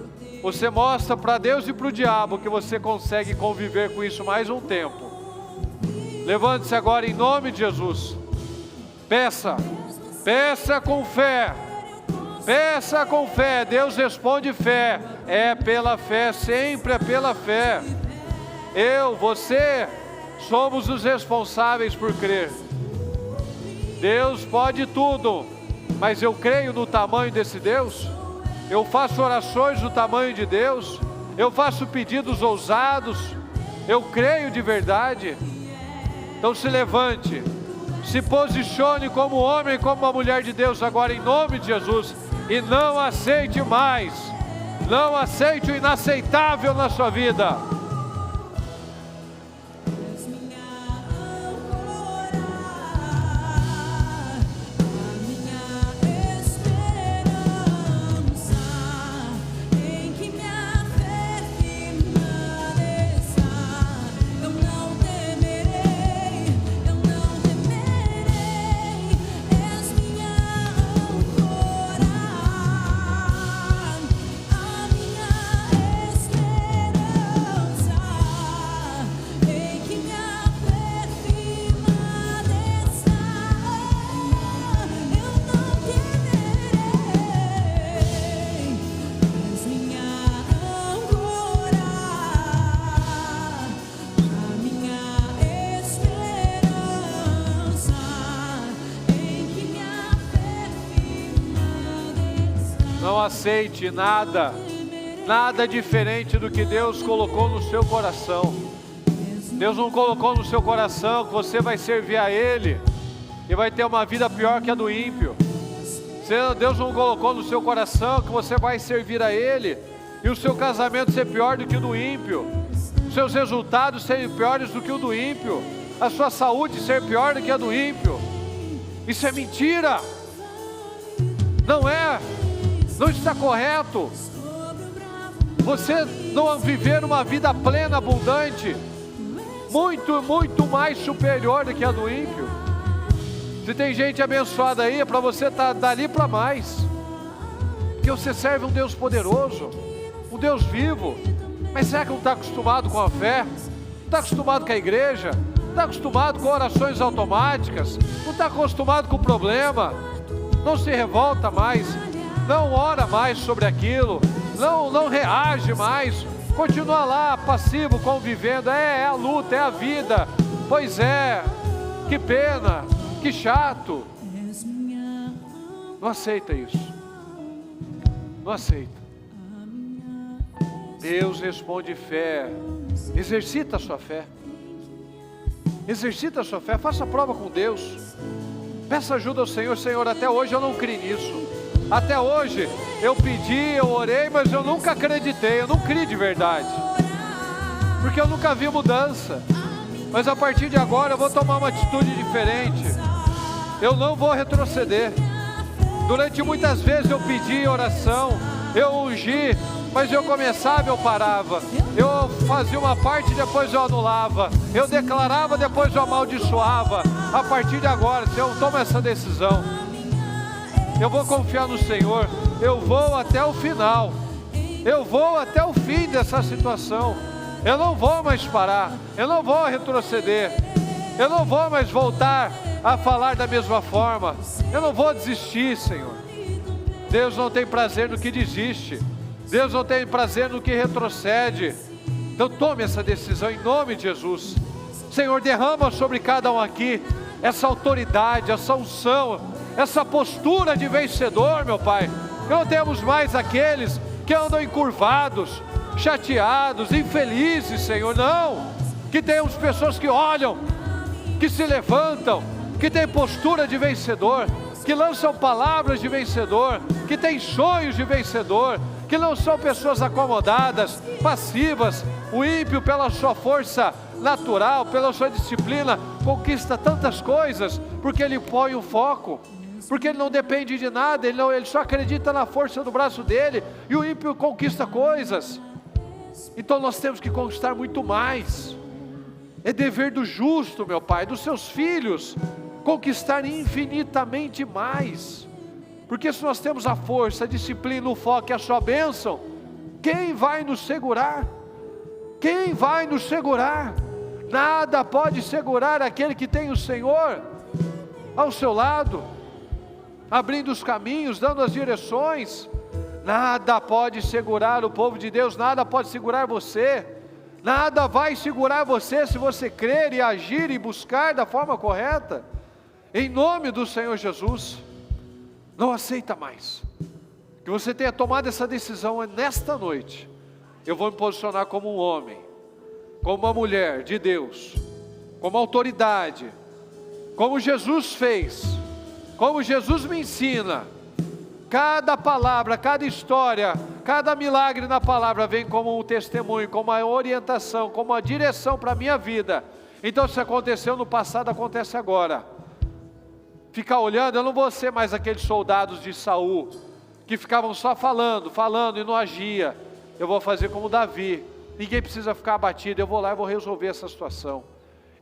você mostra para Deus e para o diabo que você consegue conviver com isso mais um tempo. Levante-se agora em nome de Jesus. Peça, peça com fé, peça com fé. Deus responde fé, é pela fé, sempre é pela fé. Eu, você, somos os responsáveis por crer. Deus pode tudo, mas eu creio no tamanho desse Deus. Eu faço orações do tamanho de Deus, eu faço pedidos ousados, eu creio de verdade. Então se levante, se posicione como homem, como uma mulher de Deus agora em nome de Jesus, e não aceite mais, não aceite o inaceitável na sua vida. Não aceite nada diferente do que Deus colocou no seu coração. Deus não colocou no seu coração que você vai servir a Ele e vai ter uma vida pior que a do ímpio. Deus não colocou no seu coração que você vai servir a Ele e o seu casamento ser pior do que o do ímpio, os seus resultados serem piores do que o do ímpio, a sua saúde ser pior do que a do ímpio. Isso é mentira. Não está correto. Você não viver uma vida plena, abundante, muito mais superior do que a do ímpio. Se tem gente abençoada aí, é para você estar dali para mais, porque você serve um Deus poderoso, um Deus vivo. Mas será que não está acostumado com a fé? Não está acostumado com a igreja? Não está acostumado com orações automáticas? Não está acostumado com o problema? Não se revolta mais, não ora mais sobre aquilo, não reage mais, continua lá passivo, convivendo. É a luta, é a vida. Pois é, que pena, que chato. Não aceita isso, não aceita. Deus responde fé. Exercita a sua fé, exercita a sua fé, faça prova com Deus, peça ajuda ao Senhor. Senhor, até hoje eu não criei nisso, até hoje eu pedi, eu orei, mas eu nunca acreditei, eu não criei de verdade, porque eu nunca vi mudança. Mas a partir de agora eu vou tomar uma atitude diferente, eu não vou retroceder. Durante muitas vezes eu pedi oração, eu ungi, mas eu começava, eu parava, eu fazia uma parte, depois eu anulava, eu declarava, depois eu amaldiçoava. A partir de agora, se eu tomo essa decisão, eu vou confiar no Senhor, eu vou até o final, eu vou até o fim dessa situação, eu não vou mais parar, eu não vou retroceder, eu não vou mais voltar a falar da mesma forma, eu não vou desistir, Senhor. Deus não tem prazer no que desiste, Deus não tem prazer no que retrocede. Então tome essa decisão em nome de Jesus. Senhor, derrama sobre cada um aqui essa autoridade, essa unção, essa postura de vencedor, meu Pai. Que não temos mais aqueles que andam encurvados, chateados, infelizes, Senhor. Não, que temos pessoas que olham, que se levantam, que têm postura de vencedor, que lançam palavras de vencedor, que têm sonhos de vencedor, que não são pessoas acomodadas, passivas. O ímpio, pela sua força natural, pela sua disciplina, conquista tantas coisas, porque ele põe o foco, porque ele não depende de nada, ele só acredita na força do braço dele, e o ímpio conquista coisas. Então nós temos que conquistar muito mais. É dever do justo, meu Pai, dos seus filhos, conquistar infinitamente mais. Porque se nós temos a força, a disciplina, o foco e a sua bênção, quem vai nos segurar? Quem vai nos segurar? Nada pode segurar aquele que tem o Senhor ao seu lado, abrindo os caminhos, dando as direções. Nada pode segurar o povo de Deus, nada pode segurar você, nada vai segurar você se você crer e agir e buscar da forma correta. Em nome do Senhor Jesus, não aceita mais. Que você tenha tomado essa decisão nesta noite. Eu vou me posicionar como um homem, como uma mulher de Deus, como autoridade, como Jesus fez, como Jesus me ensina. Cada palavra, cada história, cada milagre na palavra vem como um testemunho, como uma orientação, como uma direção para a minha vida. Então se aconteceu no passado, acontece agora. Ficar olhando, eu não vou ser mais aqueles soldados de Saul, que ficavam só falando e não agia. Eu vou fazer como Davi, ninguém precisa ficar abatido, eu vou lá e vou resolver essa situação.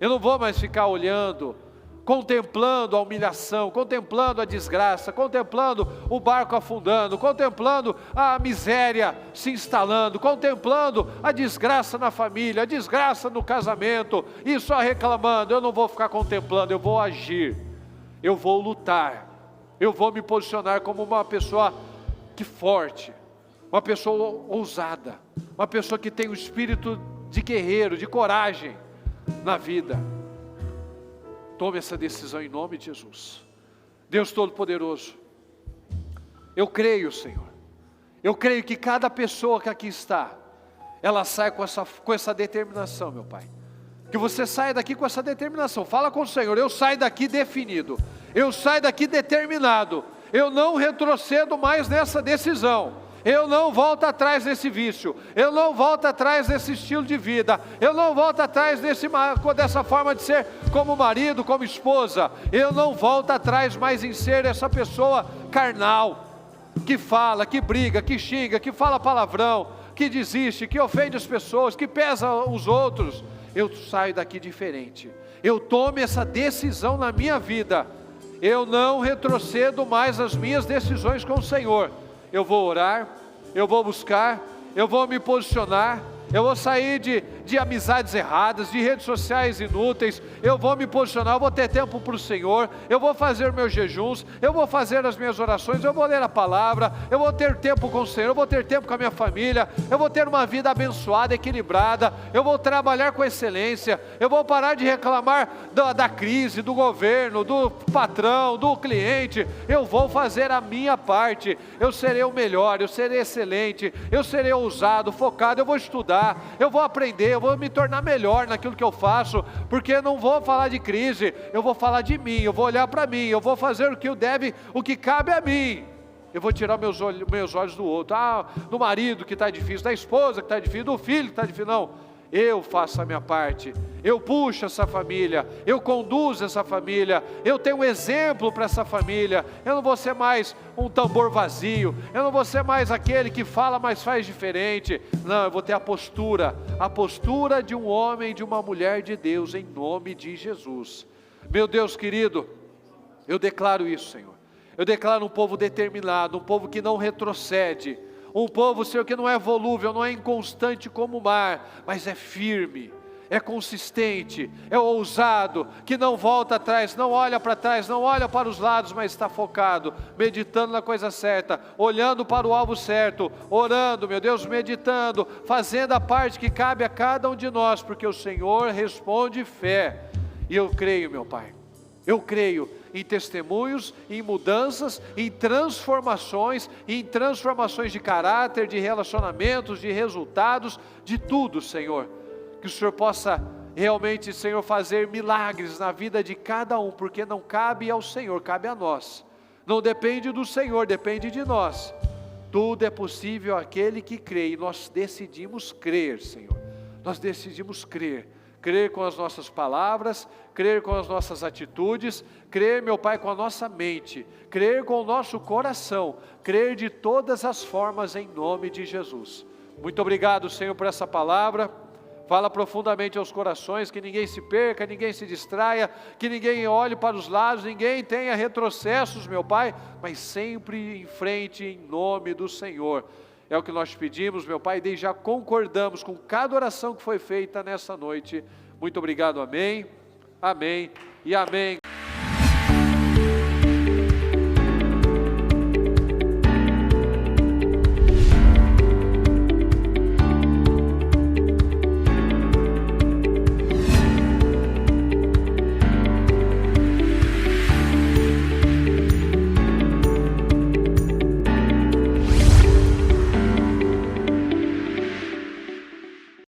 Eu não vou mais ficar olhando, contemplando a humilhação, contemplando a desgraça, contemplando o barco afundando, contemplando a miséria se instalando, contemplando a desgraça na família, a desgraça no casamento, e só reclamando. Eu não vou ficar contemplando, eu vou agir, eu vou lutar, eu vou me posicionar como uma pessoa forte, uma pessoa ousada, uma pessoa que tem o espírito de guerreiro, de coragem na vida. Tome essa decisão em nome de Jesus. Deus Todo-Poderoso, eu creio, Senhor, Eu creio que cada pessoa que aqui está, ela sai com essa determinação, meu Pai. Que você saia daqui com essa determinação. Fala com o Senhor, eu saio daqui definido. Eu saio daqui determinado. Eu não retrocedo mais nessa decisão. Eu não volto atrás desse vício. Eu não volto atrás desse estilo de vida. Eu não volto atrás dessa forma de ser como marido, como esposa. Eu não volto atrás mais em ser essa pessoa carnal, que fala, que briga, que xinga, que fala palavrão, que desiste, que ofende as pessoas, que pesa os outros. Eu saio daqui diferente. Eu tomo essa decisão na minha vida. Eu não retrocedo mais as minhas decisões com o Senhor. Eu vou orar, eu vou buscar, eu vou me posicionar, eu vou sair de amizades erradas, de redes sociais inúteis, eu vou me posicionar, eu vou ter tempo para o Senhor, eu vou fazer meus jejuns, eu vou fazer as minhas orações, eu vou ler a palavra, eu vou ter tempo com o Senhor, eu vou ter tempo com a minha família, eu vou ter uma vida abençoada, equilibrada, eu vou trabalhar com excelência, eu vou parar de reclamar da crise, do governo, do patrão, do cliente. Eu vou fazer a minha parte, eu serei o melhor, eu serei excelente, eu serei ousado, focado, eu vou estudar, eu vou aprender, eu vou me tornar melhor naquilo que eu faço, porque eu não vou falar de crise, eu vou falar de mim, eu vou olhar para mim, eu vou fazer o que cabe a mim. Eu vou tirar meus olhos do outro, do marido que está difícil, da esposa que está difícil, do filho que está difícil. Não, eu faço a minha parte, eu puxo essa família, eu conduzo essa família, eu tenho um exemplo para essa família. Eu não vou ser mais um tambor vazio, eu não vou ser mais aquele que fala, mas faz diferente. Não, eu vou ter a postura de um homem, de uma mulher de Deus, em nome de Jesus. Meu Deus querido, eu declaro isso, Senhor. Eu declaro um povo determinado, um povo que não retrocede, um povo, Senhor, que não é volúvel, não é inconstante como o mar, mas é firme, é consistente, é ousado, que não volta atrás, não olha para trás, não olha para os lados, mas está focado, meditando na coisa certa, olhando para o alvo certo, orando, meu Deus, meditando, fazendo a parte que cabe a cada um de nós, porque o Senhor responde fé. E eu creio, meu Pai, eu creio em testemunhos, em mudanças, em transformações de caráter, de relacionamentos, de resultados, de tudo, Senhor. Que o Senhor possa realmente, Senhor, fazer milagres na vida de cada um, porque não cabe ao Senhor, cabe a nós. Não depende do Senhor, depende de nós. Tudo é possível àquele que crê, e nós decidimos crer, Senhor. Nós decidimos crer. Crer com as nossas palavras, crer com as nossas atitudes, crer, meu Pai, com a nossa mente, crer com o nosso coração, crer de todas as formas em nome de Jesus. Muito obrigado, Senhor, por essa palavra. Fala profundamente aos corações, que ninguém se perca, ninguém se distraia, que ninguém olhe para os lados, ninguém tenha retrocessos, meu Pai, mas sempre em frente em nome do Senhor. É o que nós pedimos, meu Pai, e já concordamos com cada oração que foi feita nessa noite. Muito obrigado, amém, amém e amém.